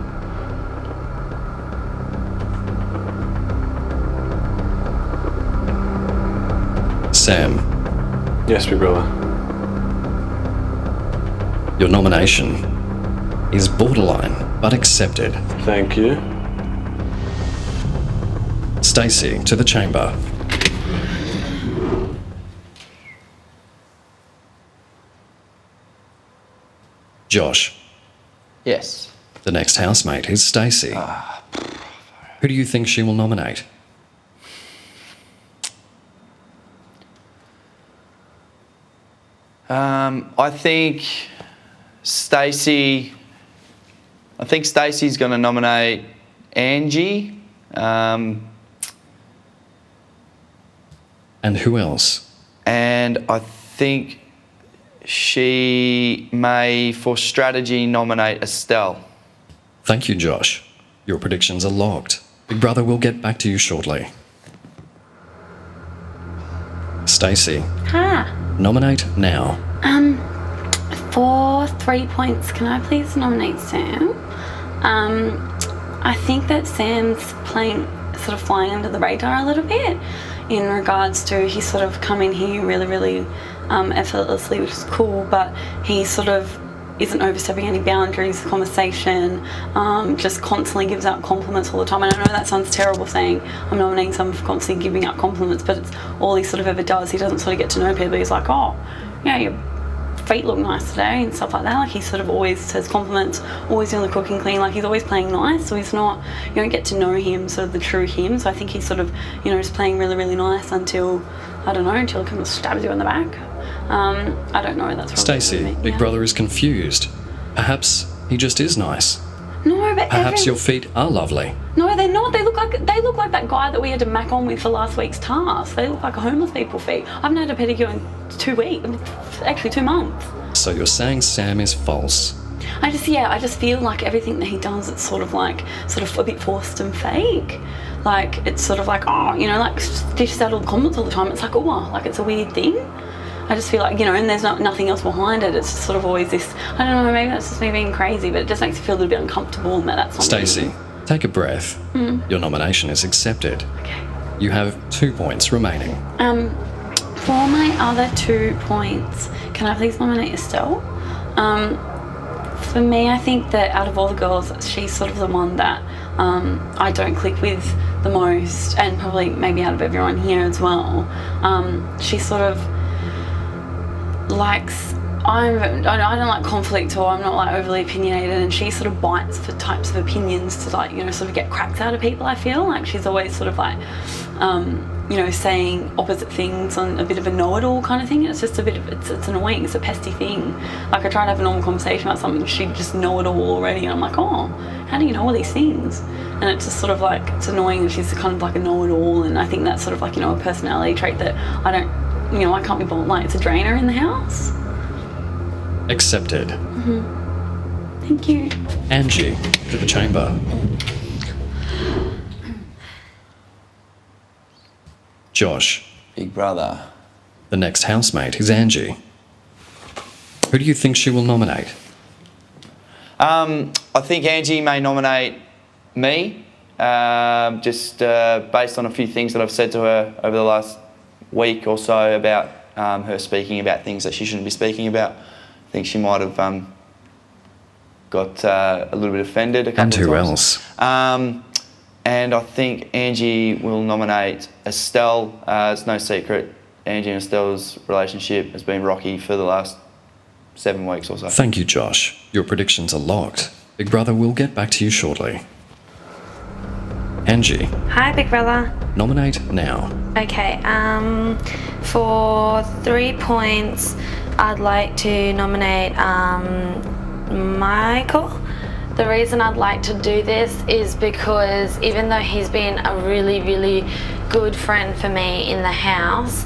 S12: Sam,
S11: Yes, Big Brother.
S12: your nomination is borderline, but accepted.
S11: Thank you.
S12: Stacey to the chamber. Josh,
S10: Yes.
S12: the next housemate is Stacey. Who do you think she will nominate?
S10: I think Stacey's going to nominate Angie.
S12: And who else?
S10: And I think she may, for strategy, nominate Estelle.
S12: Thank you, Josh. Your predictions are locked. Big Brother will get back to you shortly. Stacey,
S14: Ha.
S12: nominate now.
S14: For 3 points, can I please nominate Sam? I think that Sam's sort of flying under the radar a little bit in regards to he sort of come in here really effortlessly, which is cool, but he sort of isn't overstepping any boundaries, conversation, just constantly gives out compliments all the time. And I know that sounds terrible saying I'm nominating someone for constantly giving out compliments, but it's all he sort of ever does. He doesn't sort of get to know people. He's like, oh, yeah, your feet look nice today and stuff like that. Like he sort of always says compliments, always doing the cooking clean, like he's always playing nice, so he's not, you don't get to know him, sort of the true him. So I think he's sort of, just playing really nice until, I don't know, until he kind of stabs you in the back. I don't know, that's probably
S12: Stacey, Big Brother is confused. Perhaps he just is nice.
S14: No, but
S12: Perhaps your feet are lovely.
S14: No, they're not. They look like that guy that we had to mac on with for last week's task. They look like homeless people feet. I haven't had a pedicure in 2 weeks, actually 2 months.
S12: So you're saying Sam is false?
S14: I just feel like everything that he does, it's sort of a bit forced and fake. Like it's sort of like, like dishes out all the comments all the time. It's like, like it's a weird thing. I just feel like, and there's nothing else behind it. It's just sort of always this, I don't know, maybe that's just me being crazy, but it just makes me feel a little bit uncomfortable and that's not
S12: Stacey, take a breath. Your nomination is accepted.
S14: Okay.
S12: You have 2 points remaining.
S14: For my other 2 points, can I please nominate Estelle? For me, I think that out of all the girls, she's sort of the one that I don't click with the most, and probably maybe out of everyone here as well. She sort of likes, I don't like conflict, or I'm not like overly opinionated, and she sort of bites for types of opinions to like, sort of get cracks out of people. I feel like she's always sort of like, saying opposite things on a bit of a know-it-all kind of thing. It's just a bit of, it's annoying, it's a pesty thing. Like I try to have a normal conversation about something, she'd just know it all already, and I'm like, oh, how do you know all these things? And it's just sort of like, it's annoying that she's kind of like a know-it-all, and I think that's sort of like, a personality trait that I don't, I can't be bothered, like it's a drainer in the house.
S12: Accepted.
S14: Thank you.
S12: Angie to the chamber. Josh.
S10: Big Brother.
S12: The next housemate is Angie. Who do you think she will nominate?
S10: I think Angie may nominate me, just based on a few things that I've said to her over the last week or so about her speaking about things that she shouldn't be speaking about. I think she might have got a little bit offended a couple of times.
S12: And who else?
S10: And I think Angie will nominate Estelle. It's no secret, Angie and Estelle's relationship has been rocky for the last 7 weeks or so.
S12: Thank you, Josh. Your predictions are locked. Big Brother will get back to you shortly. Angie.
S14: Hi, Big Brother.
S12: Nominate now.
S14: Okay, for 3 points, I'd like to nominate Michael. The reason I'd like to do this is because even though he's been a really, really good friend for me in the house,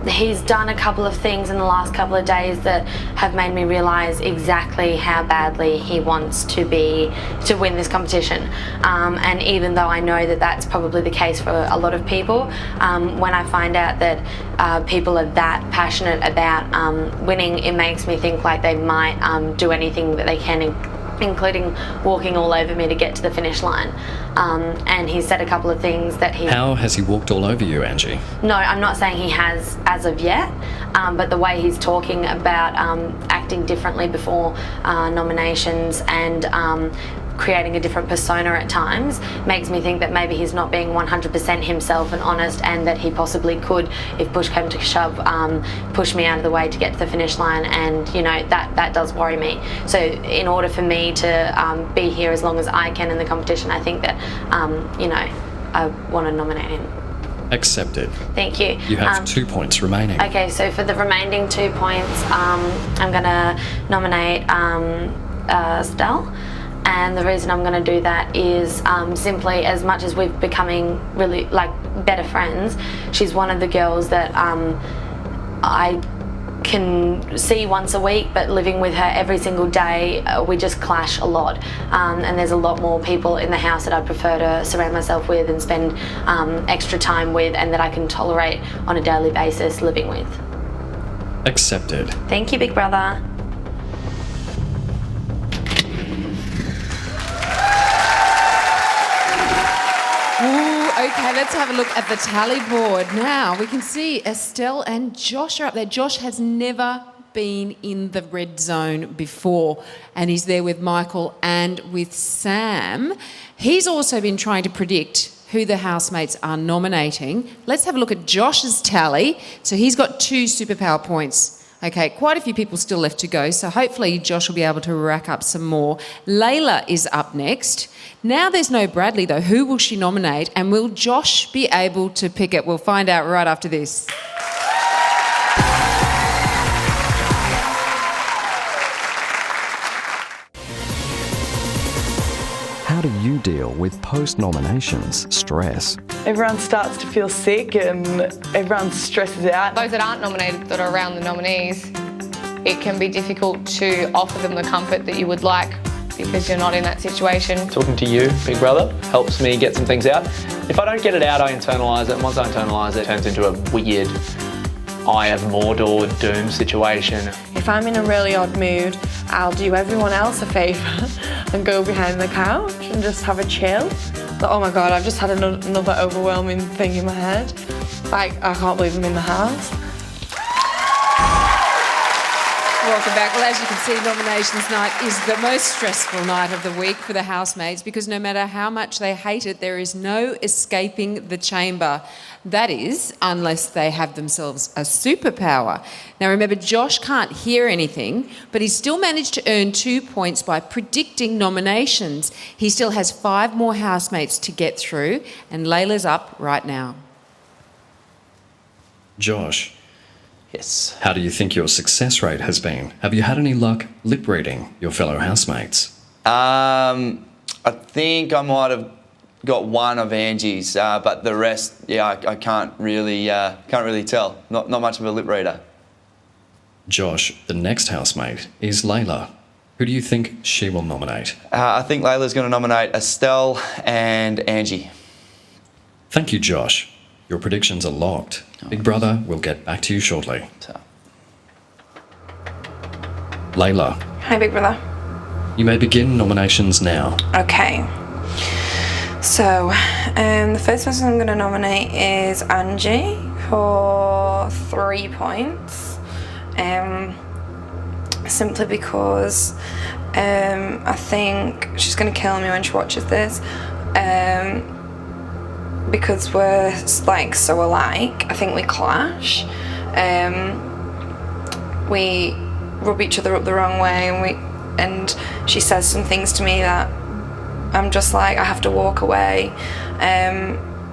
S14: he's done a couple of things in the last couple of days that have made me realise exactly how badly he wants to win this competition. And even though I know that that's probably the case for a lot of people, when I find out that people are that passionate about winning, it makes me think like they might do anything that they can, including walking all over me to get to the finish line. And he said a couple of things that he...
S12: How has he walked all over you, Angie?
S14: No, I'm not saying he has as of yet, but the way he's talking about acting differently before nominations and creating a different persona at times makes me think that maybe he's not being 100% himself and honest, and that he possibly could, if push came to shove, push me out of the way to get to the finish line, and you know that does worry me. So in order for me to be here as long as I can in the competition, I think that you know, I want to nominate him.
S12: Accepted.
S14: Thank you.
S12: You have 2 points remaining.
S14: Okay, so for the remaining 2 points, I'm going to nominate Estelle. And the reason I'm going to do that is simply, as much as we're becoming really like better friends, she's one of the girls that I can see once a week, but living with her every single day, we just clash a lot. And there's a lot more people in the house that I prefer to surround myself with and spend extra time with, and that I can tolerate on a daily basis living with.
S12: Accepted.
S14: Thank you, Big Brother.
S9: Okay, let's have a look at the tally board. Now, we can see Estelle and Josh are up there. Josh has never been in the red zone before, and he's there with Michael and with Sam. He's also been trying to predict who the housemates are nominating. Let's have a look at Josh's tally. So he's got 2 superpower points. Okay, quite a few people still left to go, so hopefully Josh will be able to rack up some more. Leila is up next. Now there's no Bradley though. Who will she nominate, and will Josh be able to pick it? We'll find out right after this.
S12: How do you deal with post-nominations stress?
S3: Everyone starts to feel sick and everyone stresses out.
S2: Those that aren't nominated, that are around the nominees, it can be difficult to offer them the comfort that you would like because you're not in that situation.
S15: Talking to you, Big Brother, helps me get some things out. If I don't get it out, I internalise it, and once I internalise it, it turns into a weird Eye of Mordor doom situation.
S16: If I'm in a really odd mood, I'll do everyone else a favour and go behind the couch and just have a chill. But oh my God, I've just had another overwhelming thing in my head. Like, I can't believe I'm in the house.
S9: Welcome back. Well, as you can see, nominations night is the most stressful night of the week for the housemates, because no matter how much they hate it, there is no escaping the chamber. That is, unless they have themselves a superpower. Now remember, Josh can't hear anything, but he's still managed to earn 2 points by predicting nominations. He still has 5 more housemates to get through, and Leila's up right now.
S12: Josh.
S10: Yes.
S12: How do you think your success rate has been? Have you had any luck lip reading your fellow housemates?
S10: I think I might have got one of Angie's, but the rest, yeah, I can't really tell. Not much of a lip reader.
S12: Josh, the next housemate is Leila. Who do you think she will nominate?
S10: I think Leila's going to nominate Estelle and Angie.
S12: Thank you, Josh. Your predictions are locked. Big Brother will get back to you shortly. Leila.
S16: Hi, Big Brother.
S12: You may begin nominations now.
S16: Okay. So, the first person I'm going to nominate is Angie for 3 points. Simply because I think she's going to kill me when she watches this. Because we're like so alike, I think we clash. We rub each other up the wrong way, and she says some things to me that I'm just like, I have to walk away.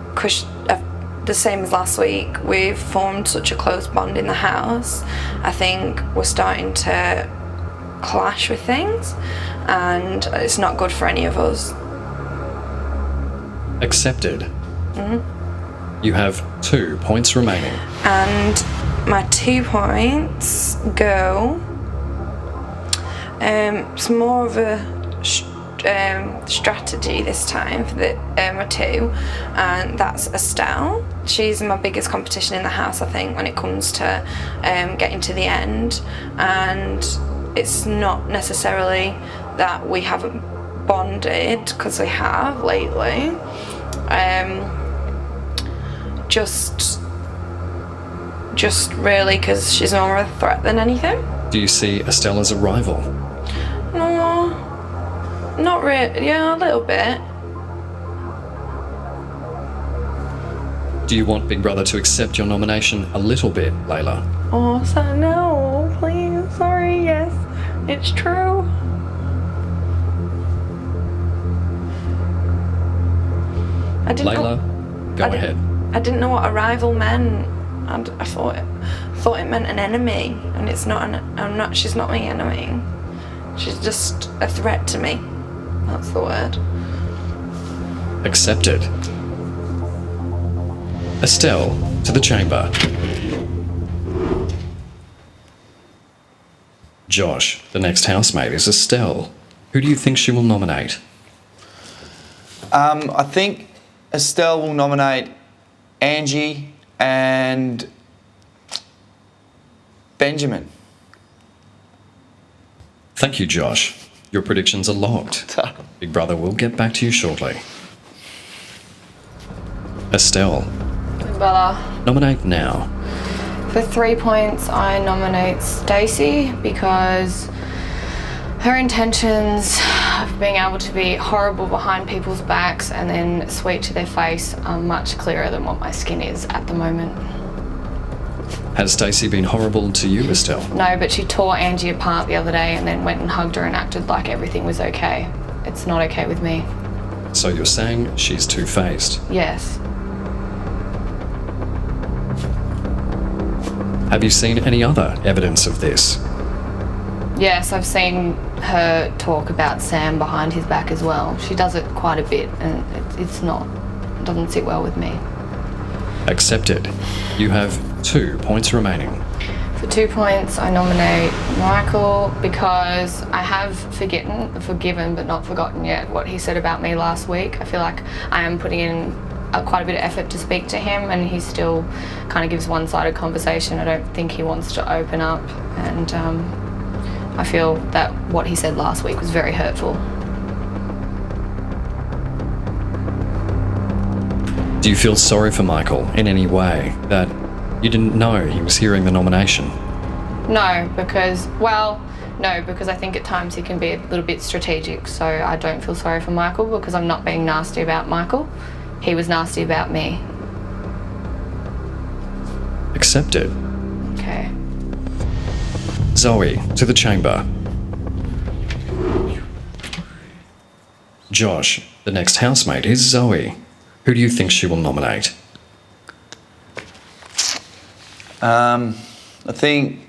S16: Because the same as last week, we've formed such a close bond in the house. I think we're starting to clash with things, and it's not good for any of us.
S12: Accepted. You have 2 points remaining.
S16: And my 2 points go. It's more of a strategy this time for my 2, and that's Estelle. She's my biggest competition in the house, I think, when it comes to getting to the end. And it's not necessarily that we haven't bonded, because we have lately. Just really because she's more of a threat than anything.
S12: Do you see Estelle as a rival?
S16: No, not really. Yeah, a little bit.
S12: Do you want Big Brother to accept your nomination a little bit, Leila?
S16: Oh, so no, please. Sorry, yes, it's true.
S12: Leila, go ahead.
S16: I didn't know what a rival meant. I thought it meant an enemy, and it's not. She's not my enemy. She's just a threat to me. That's the word.
S12: Accepted. Estelle, to the chamber. Josh, the next housemate is Estelle. Who do you think she will nominate?
S10: I think Estelle will nominate Angie and Benjamin.
S12: Thank you, Josh. Your predictions are locked. Big Brother will get back to you shortly. Estelle,
S2: Bella.
S12: nominate now.
S2: For 3 points, I nominate Stacey because her intentions of being able to be horrible behind people's backs and then sweet to their face are much clearer than what my skin is at the moment.
S12: Has Stacey been horrible to you, Estelle?
S2: No, but she tore Angie apart the other day and then went and hugged her and acted like everything was okay. It's not okay with me.
S12: So you're saying she's two-faced?
S2: Yes.
S12: Have you seen any other evidence of this?
S2: Yes, I've seen her talk about Sam behind his back as well. She does it quite a bit, and it doesn't sit well with me.
S12: Accepted. You have 2 points remaining.
S2: For 2 points, I nominate Michael because I have forgiven but not forgotten yet what he said about me last week. I feel like I am putting in quite a bit of effort to speak to him, and he still kind of gives one-sided conversation. I don't think he wants to open up, and I feel that what he said last week was very hurtful.
S12: Do you feel sorry for Michael in any way, that you didn't know he was hearing the nomination?
S2: No, because I think at times he can be a little bit strategic, so I don't feel sorry for Michael because I'm not being nasty about Michael. He was nasty about me.
S12: Accepted.
S2: Okay.
S12: Zoe, to the chamber. Josh, the next housemate is Zoe. Who do you think she will nominate?
S10: I think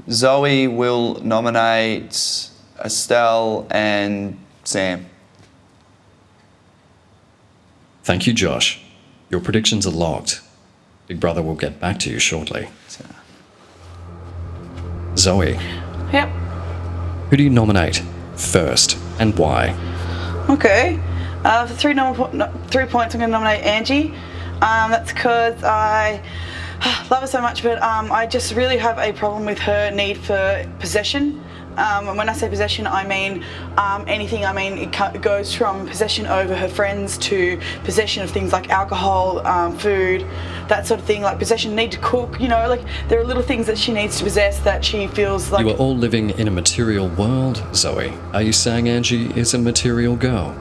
S10: Zoe will nominate Estelle and Sam.
S12: Thank you, Josh. Your predictions are locked. Big Brother will get back to you shortly. Zoe.
S3: Yep.
S12: Who do you nominate first and why?
S3: Okay. For 3 points, I'm going to nominate Angie. That's because I love her so much, but I just really have a problem with her need for possession. And when I say possession, I mean anything. I mean, it goes from possession over her friends to possession of things like alcohol, food, that sort of thing. Like possession, need to cook, you know, like there are little things that she needs to possess that she feels like...
S12: You are all living in a material world, Zoe. Are you saying Angie is a material girl?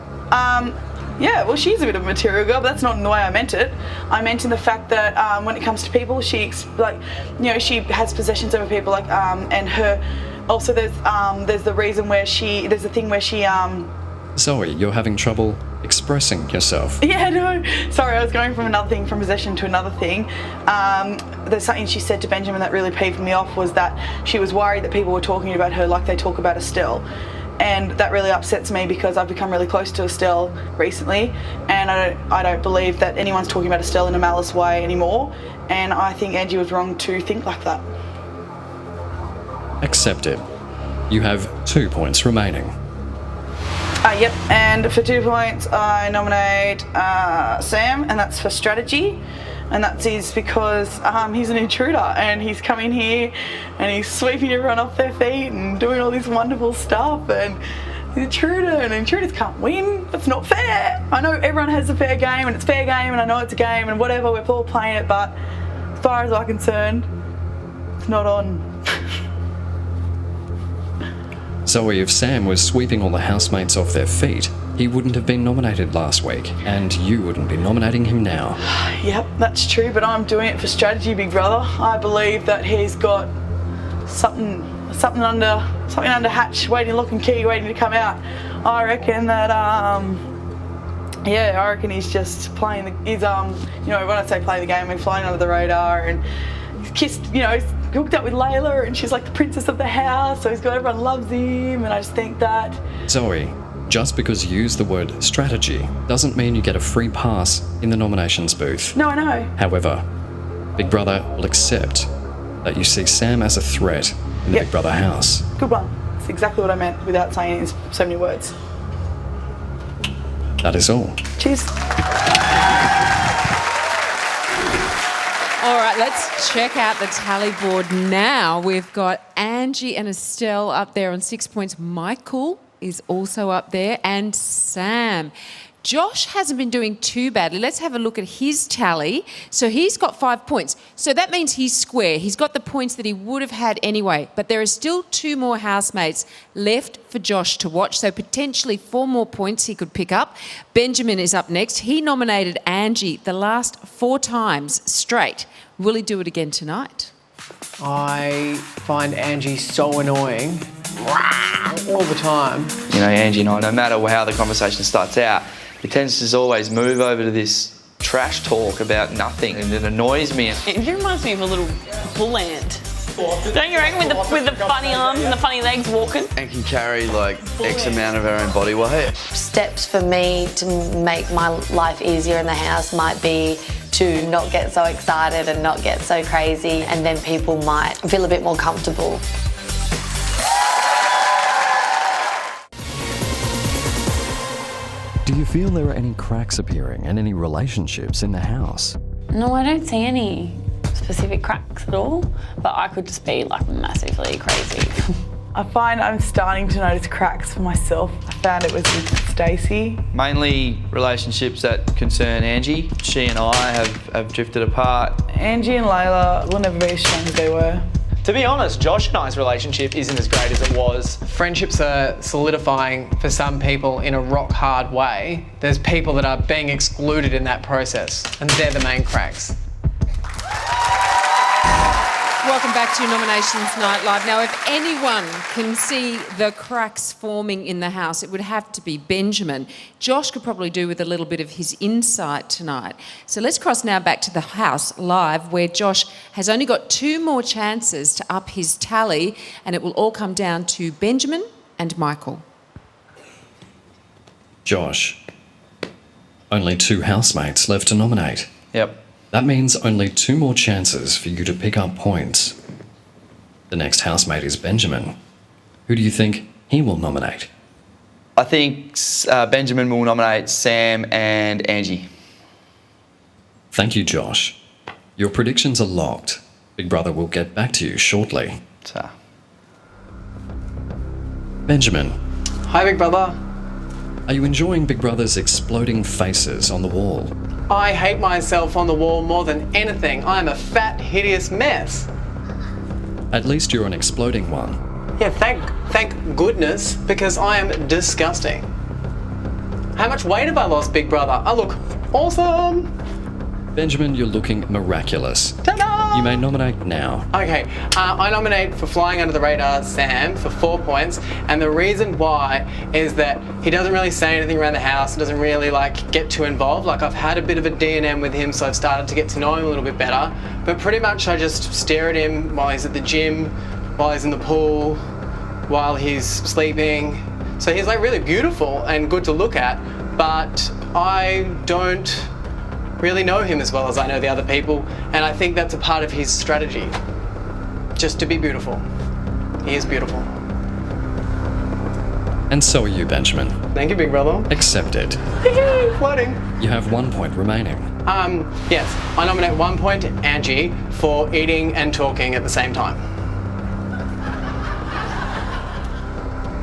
S3: Yeah, well, she's a bit of a material girl, but that's not in the way I meant it. I meant in the fact that when it comes to people, she has possessions over people, like, and her. Also, there's the reason where there's the thing where she.
S12: Zoe, you're having trouble expressing yourself.
S3: Yeah, no. Sorry, I was going from another thing, from possession to another thing. There's something she said to Benjamin that really peeved me off, was that she was worried that people were talking about her like they talk about Estelle. And that really upsets me because I've become really close to Estelle recently, and I don't believe that anyone's talking about Estelle in a malice way anymore, and I think Angie was wrong to think like that.
S12: Accepted. You have 2 points remaining.
S3: Yep, and for 2 points I nominate Sam, and that's for strategy. And that's because he's an intruder and he's come in here and he's sweeping everyone off their feet and doing all this wonderful stuff, and he's an intruder, and intruders can't win. That's not fair. I know everyone has a fair game and it's fair game, and I know it's a game and whatever, we're all playing it, but as far as I'm concerned, it's not on.
S12: Zoe, if Sam was sweeping all the housemates off their feet, he wouldn't have been nominated last week, and you wouldn't be nominating him now.
S3: Yep, that's true, but I'm doing it for strategy, big brother. I believe that he's got something under hatch, waiting, lock and key, waiting to come out. I reckon that I reckon he's just playing when I say play the game, we're flying under the radar, and he's kissed, he's hooked up with Leila, and she's like the princess of the house, so everyone loves him, and I just think that...
S12: Zoe, just because you use the word strategy doesn't mean you get a free pass in the nominations booth.
S3: No, I know.
S12: However, Big Brother will accept that you see Sam as a threat in the Big Brother house.
S3: Good one. That's exactly what I meant without saying it in so many words.
S12: That is all.
S3: Cheers.
S9: All right, let's check out the tally board now. We've got Angie and Estelle up there on 6 points. Michael is also up there, and Sam. Josh hasn't been doing too badly. Let's have a look at his tally. So he's got 5 points. So that means he's square. He's got the points that he would have had anyway. But there are still 2 more housemates left for Josh to watch. So potentially 4 more points he could pick up. Benjamin is up next. He nominated Angie the last 4 times straight. Will he do it again tonight?
S5: I find Angie so annoying all the time.
S10: You know, Angie and I, no matter how the conversation starts out, it tends to always move over to this trash talk about nothing, and it annoys me.
S17: Angie reminds me of a little bull ant. Don't you reckon, with the funny arms and the funny legs walking?
S7: And can carry like X amount of her own body weight.
S4: Steps for me to make my life easier in the house might be to not get so excited and not get so crazy, and then people might feel a bit more comfortable.
S12: Do you feel there are any cracks appearing in any relationships in the house?
S14: No, I don't see any specific cracks at all, but I could just be like massively crazy.
S3: I find I'm starting to notice cracks for myself. I found it was with Stacey.
S10: Mainly relationships that concern Angie. She and I have drifted apart.
S3: Angie and Leila will never be as strong as they were.
S5: To be honest, Josh and I's relationship isn't as great as it was. Friendships are solidifying for some people in a rock hard way. There's people that are being excluded in that process, and they're the main cracks.
S9: Welcome back to Nominations Night Live. Now, if anyone can see the cracks forming in the house, it would have to be Benjamin. Josh could probably do with a little bit of his insight tonight. So let's cross now back to the house live, where Josh has only got 2 more chances to up his tally, and it will all come down to Benjamin and Michael.
S12: Josh, only 2 housemates left to nominate.
S10: Yep.
S12: That means only 2 more chances for you to pick up points. The next housemate is Benjamin. Who do you think he will nominate?
S10: I think Benjamin will nominate Sam and Angie.
S12: Thank you, Josh. Your predictions are locked. Big Brother will get back to you shortly. Benjamin,
S5: Hi, Big Brother.
S12: are you enjoying Big Brother's exploding faces on the wall?
S5: I hate myself on the wall more than anything. I'm a fat, hideous mess.
S12: At least you're an exploding one.
S5: Yeah, thank goodness, because I am disgusting. How much weight have I lost, Big Brother? I look awesome.
S12: Benjamin, you're looking miraculous.
S5: Ta-da!
S12: You may nominate now.
S5: Okay, I nominate for flying under the radar Sam for 4 points, and the reason why is that he doesn't really say anything around the house, doesn't really get too involved. I've had a bit of a D&M with him, so I've started to get to know him a little bit better, but pretty much I just stare at him while he's at the gym, while he's in the pool, while he's sleeping. So he's really beautiful and good to look at, but I don't really know him as well as I know the other people, and I think that's a part of his strategy, just to be beautiful. He is beautiful.
S12: And so are you, Benjamin.
S5: Thank you, Big Brother.
S12: Accepted.
S5: Floating.
S12: You have 1 point remaining.
S2: Yes, I nominate 1 point Angie for eating and talking at the same time.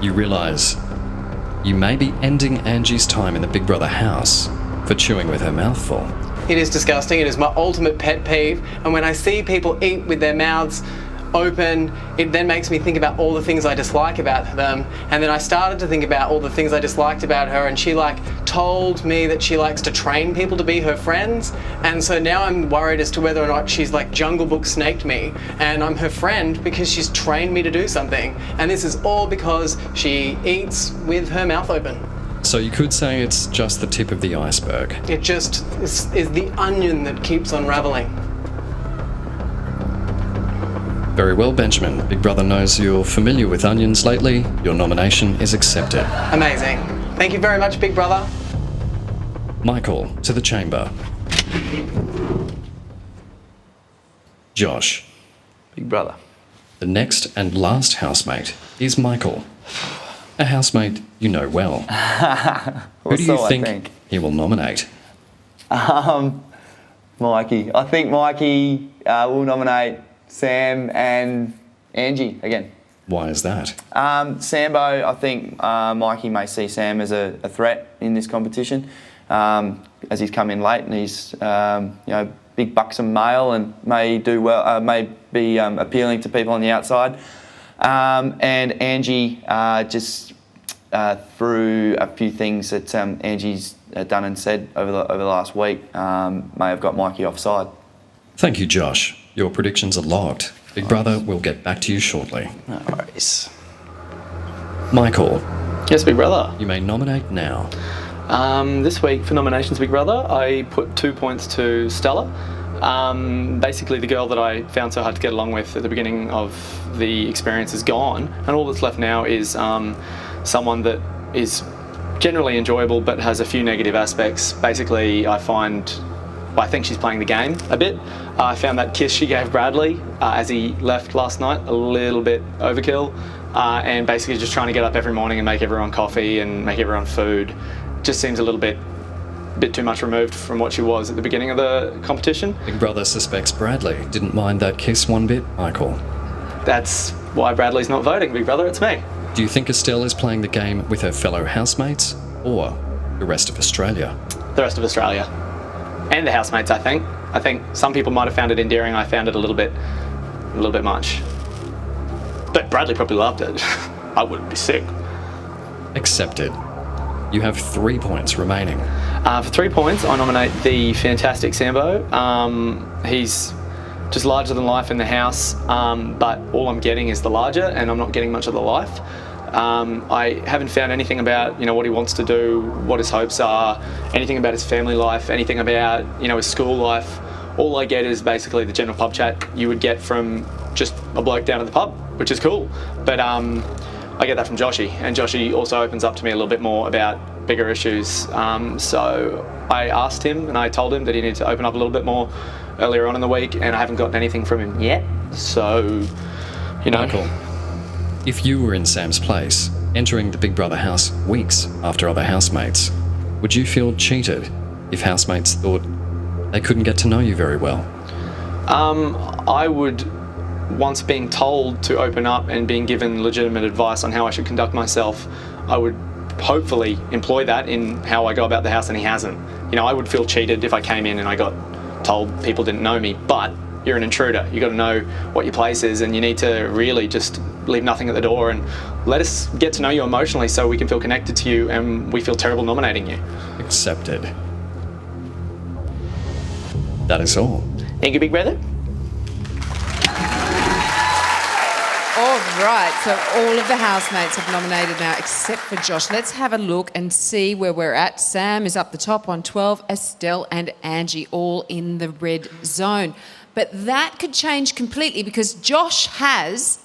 S12: You realise you may be ending Angie's time in the Big Brother house for chewing with her mouth full.
S2: It is disgusting. It is my ultimate pet peeve. And when I see people eat with their mouths open, it then makes me think about all the things I dislike about them. And then I started to think about all the things I disliked about her, and she told me that she likes to train people to be her friends. And so now I'm worried as to whether or not she's Jungle Book snaked me and I'm her friend because she's trained me to do something. And this is all because she eats with her mouth open.
S12: So you could say it's just the tip of the iceberg.
S2: It just is the onion that keeps unraveling.
S12: Very well, Benjamin. Big Brother knows you're familiar with onions lately. Your nomination is accepted.
S2: Amazing. Thank you very much, Big Brother.
S12: Michael, to the chamber. Josh.
S7: Big Brother.
S12: The next and last housemate is Michael. A housemate you know well. Who do you think he will nominate?
S10: Mikey. I think Mikey will nominate Sam and Angie again.
S12: Why is that?
S10: Sambo, I think Mikey may see Sam as a threat in this competition, as he's come in late and he's big buxom male and may do well, may be appealing to people on the outside. And Angie, just through a few things that Angie's done and said over the last week, may have got Mikey offside.
S12: Thank you, Josh. Your predictions are logged. Big Brother will get back to you shortly.
S7: No worries.
S12: Michael.
S15: Yes, Big Brother.
S12: You may nominate now.
S15: This week for nominations, Big Brother, I put 2 points to Stella. Basically, the girl that I found so hard to get along with at the beginning of the experience is gone, and all that's left now is someone that is generally enjoyable but has a few negative aspects. Basically, I think she's playing the game a bit. I found that kiss she gave Bradley as he left last night a little bit overkill, and basically just trying to get up every morning and make everyone coffee and make everyone food just seems a little bit too much removed from what she was at the beginning of the competition.
S12: Big Brother suspects Bradley didn't mind that kiss one bit, Michael.
S15: That's why Bradley's not voting, Big Brother, it's me.
S12: Do you think Estelle is playing the game with her fellow housemates or the rest of Australia?
S15: The rest of Australia. And the housemates, I think. I think some people might have found it endearing. I found it a little bit much. But Bradley probably loved it. I wouldn't be sick.
S12: Accepted. You have 3 points remaining.
S15: For 3 points, I nominate the fantastic Sambo. He's just larger than life in the house, but all I'm getting is the larger, and I'm not getting much of the life. I haven't found anything about what he wants to do, what his hopes are, anything about his family life, anything about his school life. All I get is basically the general pub chat you would get from just a bloke down at the pub, which is cool. But I get that from Joshy, and Joshy also opens up to me a little bit more about bigger issues. So I asked him and I told him that he needed to open up a little bit more earlier on in the week, and I haven't gotten anything from him yet. So,
S12: Michael, if you were in Sam's place, entering the Big Brother house weeks after other housemates, would you feel cheated if housemates thought they couldn't get to know you very well?
S15: I would once being told to open up and being given legitimate advice on how I should conduct myself, I would hopefully employ that in how I go about the house, and he hasn't. You know, I would feel cheated if I came in and I got told people didn't know me, but you're an intruder. You got to know what your place is, and you need to really just leave nothing at the door and let us get to know you emotionally so we can feel connected to you and we feel terrible nominating you.
S12: Accepted. That is all.
S15: Thank you, big brother.
S9: All right, so all of the housemates have nominated now except for Josh. Let's have a look and see where we're at. Sam is up the top on 12, Estelle and Angie all in the red zone. But that could change completely because Josh has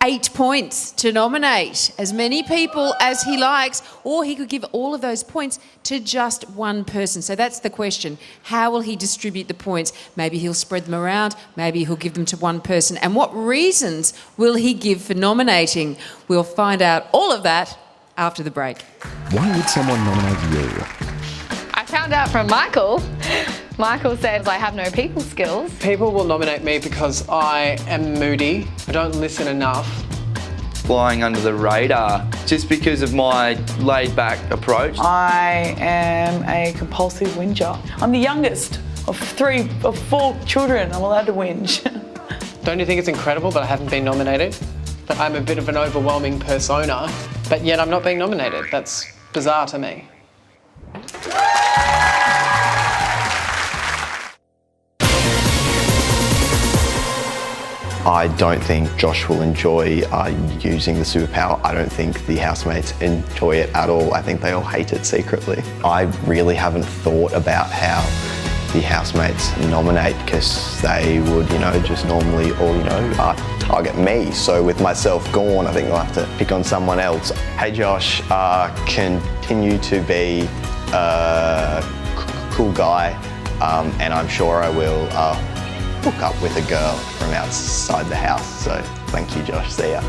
S9: 8 points to nominate as many people as he likes, or he could give all of those points to just one person. So that's the question. How will he distribute the points? Maybe he'll spread them around, maybe he'll give them to one person. And what reasons will he give for nominating? We'll find out all of that after the break.
S12: Why would someone nominate you?
S2: I found out from Michael. Michael says I have no people skills.
S5: People will nominate me because I am moody. I don't listen enough.
S10: Flying under the radar just because of my laid-back approach.
S3: I am a compulsive whinger. I'm the youngest of 4 children. I'm allowed to whinge.
S5: Don't you think it's incredible that I haven't been nominated? That I'm a bit of an overwhelming persona, but yet I'm not being nominated. That's bizarre to me.
S13: I don't think Josh will enjoy using the superpower. I don't think the housemates enjoy it at all. I think they all hate it secretly. I really haven't thought about how the housemates nominate because they would, just normally all, target me. So with myself gone, I think they'll have to pick on someone else. Hey Josh, continue to be a cool guy, and I'm sure I will hook up with a girl from outside the house. So thank you, Josh. See ya.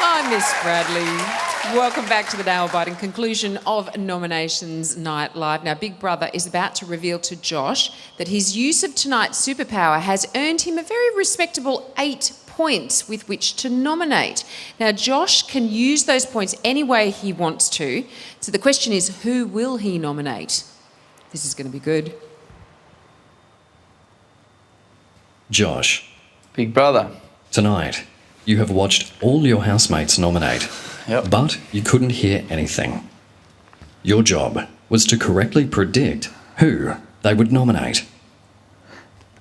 S9: I'm Miss Bradley. Welcome back to the nail-biting conclusion of Nominations Night Live. Now, Big Brother is about to reveal to Josh that his use of tonight's superpower has earned him a very respectable 8 points with which to nominate. Now, Josh can use those points any way he wants to. So the question is, who will he nominate? This is going to be good.
S12: Josh.
S10: Big brother.
S12: Tonight, you have watched all your housemates nominate.
S10: Yep.
S12: But you couldn't hear anything. Your job was to correctly predict who they would nominate.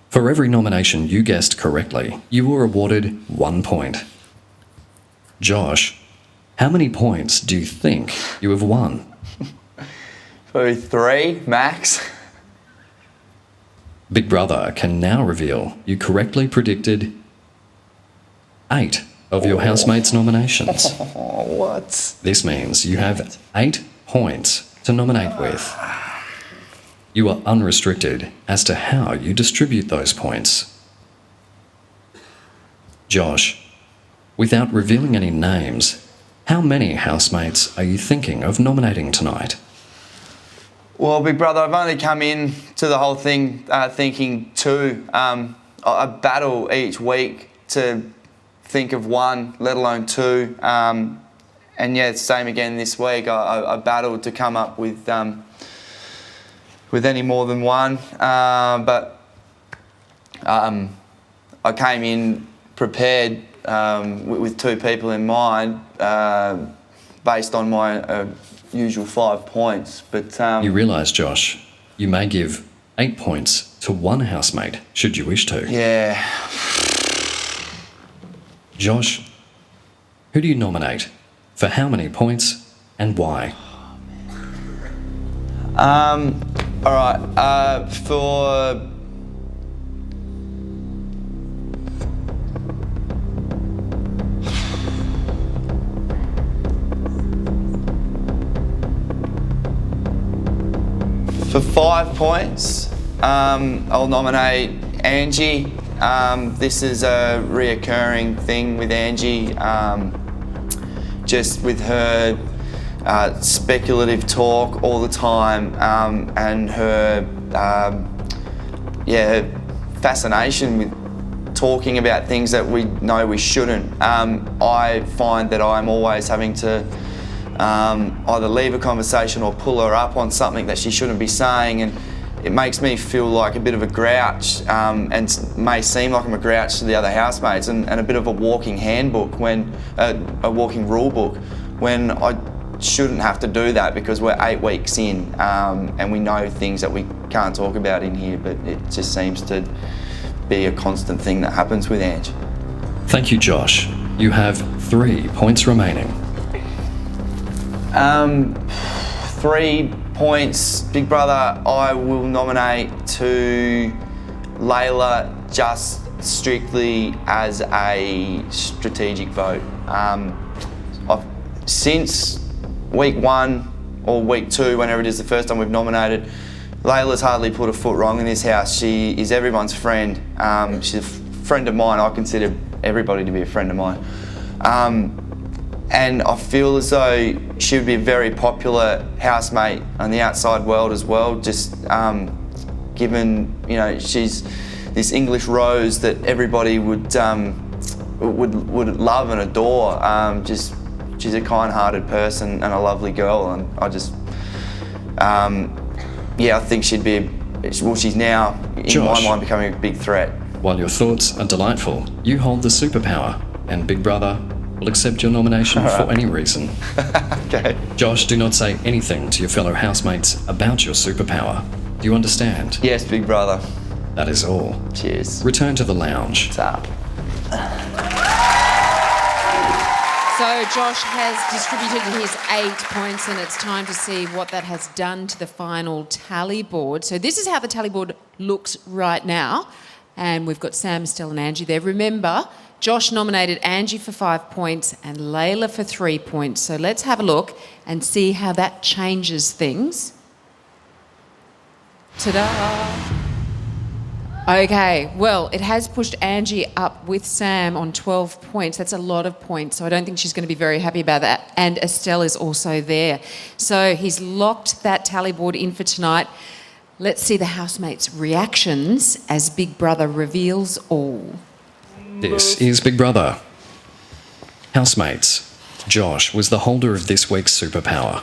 S12: For every nomination you guessed correctly, you were awarded 1 point. Josh, how many points do you think you have won?
S10: Probably 3 max.
S12: Big Brother can now reveal you correctly predicted 8 of your housemates' nominations.
S10: What?
S12: This means you have 8 points to nominate with. You are unrestricted as to how you distribute those points. Josh, without revealing any names, how many housemates are you thinking of nominating tonight?
S10: Well, Big Brother, I've only come in to the whole thing thinking 2. I battle each week to think of 1, let alone 2. And yeah, it's the same again this week. I battled to come up with any more than 1. But I came in prepared with 2 people in mind based on my usual 5 points. But
S12: you realise, Josh, you may give 8 points to one housemate should you wish to.
S10: Yeah.
S12: Josh, who do you nominate? For how many points and why?
S10: Alright, for... For 5 points, I'll nominate Angie. This is a reoccurring thing with Angie, just with her speculative talk all the time, and her fascination with talking about things that we know we shouldn't. I find that I'm always having to either leave a conversation or pull her up on something that she shouldn't be saying, and it makes me feel like a bit of a grouch, and may seem like I'm a grouch to the other housemates, and a bit of a walking handbook when a walking rule book, when I shouldn't have to do that because we're 8 weeks in, and we know things that we can't talk about in here, but it just seems to be a constant thing that happens with Ange.
S12: Thank you, Josh. You have 3 points remaining.
S10: 3 points, Big Brother. I will nominate to Leila just strictly as a strategic vote. Since week 1 or week 2, whenever it is the first time we've nominated, Leila's hardly put a foot wrong in this house. She is everyone's friend. She's a friend of mine. I consider everybody to be a friend of mine. And I feel as though she would be a very popular housemate on the outside world as well, just given, you know, she's this English rose that everybody would love and adore. She's a kind-hearted person and a lovely girl, and I just, I think she'd be, she's now, in my mind, becoming a big threat.
S12: While your thoughts are delightful, you hold the superpower, and Big Brother will accept your nomination for any reason.
S10: Okay.
S12: Josh, do not say anything to your fellow housemates about your superpower. Do you understand?
S10: Yes, Big Brother.
S12: That is all.
S10: Cheers.
S12: Return to the lounge.
S10: What's up?
S9: So Josh has distributed his 8 points, and it's time to see what that has done to the final tally board. So this is how the tally board looks right now. And we've got Sam, Estelle and Angie there. Remember, Josh nominated Angie for 5 points and Leila for 3 points. So let's have a look and see how that changes things. Ta-da! Okay, well, it has pushed Angie up with Sam on 12 points. That's a lot of points, so I don't think she's going to be very happy about that. And Estelle is also there. So he's locked that tally board in for tonight. Let's see the housemates' reactions as Big Brother reveals all.
S12: This is Big Brother. Housemates, Josh was the holder of this week's superpower.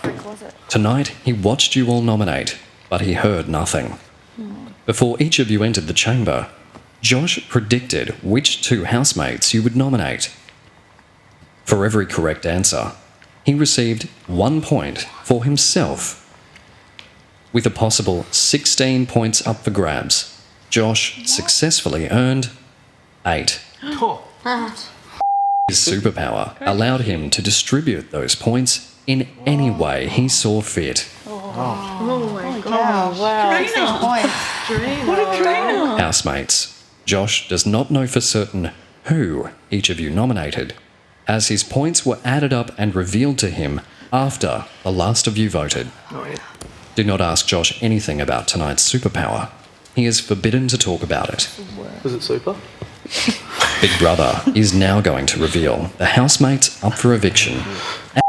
S12: Tonight, he watched you all nominate, but he heard nothing. Before each of you entered the chamber, Josh predicted which 2 housemates you would nominate. For every correct answer, he received 1 point for himself. With a possible 16 points up for grabs, Josh successfully earned 8. His superpower allowed him to distribute those points in any way he saw fit.
S17: Oh my God. Wow.
S3: What a trainer.
S12: Housemates, Josh does not know for certain who each of you nominated, as his points were added up and revealed to him after the last of you voted. Do not ask Josh anything about tonight's superpower. He is forbidden to talk about it.
S15: Was it super?
S12: Big Brother is now going to reveal the housemates up for eviction and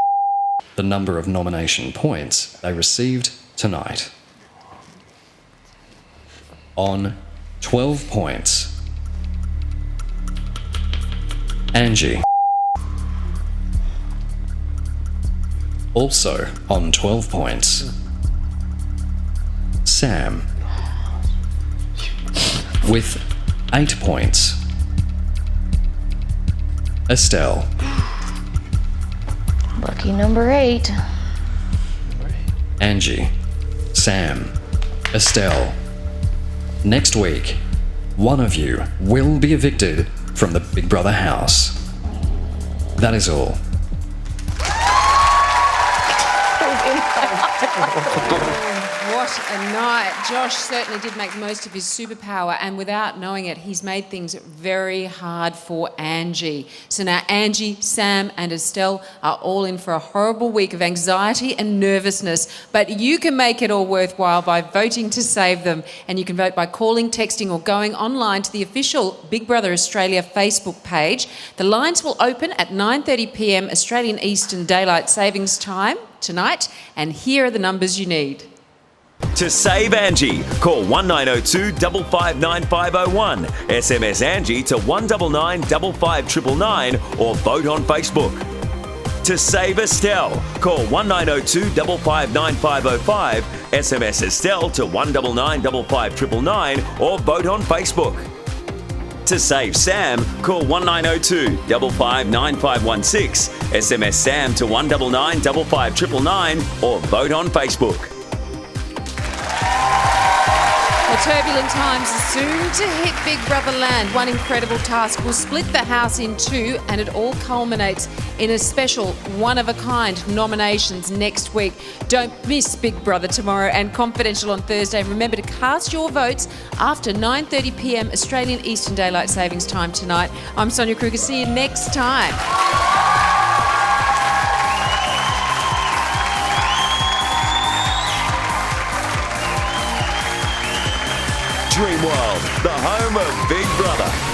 S12: the number of nomination points they received tonight. On 12 points, Angie. Also on 12 points, Sam. With 8 points, Estelle.
S18: Lucky number 8.
S12: Angie, Sam, Estelle. Next week, one of you will be evicted from the Big Brother house. That is all.
S9: What a night. Josh certainly did make most of his superpower, and without knowing it, he's made things very hard for Angie. So now Angie, Sam and Estelle are all in for a horrible week of anxiety and nervousness, but you can make it all worthwhile by voting to save them, and you can vote by calling, texting or going online to the official Big Brother Australia Facebook page. The lines will open at 9:30 p.m. Australian Eastern Daylight Savings Time tonight, and here are the numbers you need.
S8: To save Angie, call 1902 559 501, SMS Angie to 199 55999 or vote on Facebook. To save Estelle, call 1902 559 505, SMS Estelle to 199 55999 or vote on Facebook. To save Sam, call 1902 559 516, SMS Sam to 199 55999 or vote on Facebook.
S9: Well, turbulent times are soon to hit Big Brother land. One incredible task will split the house in two, and it all culminates in a special one-of-a-kind nominations next week. Don't miss Big Brother tomorrow and Confidential on Thursday. And remember to cast your votes after 9:30 p.m. Australian Eastern Daylight Savings Time tonight. I'm Sonia Kruger. See you next time.
S8: Dream World, the home of Big Brother.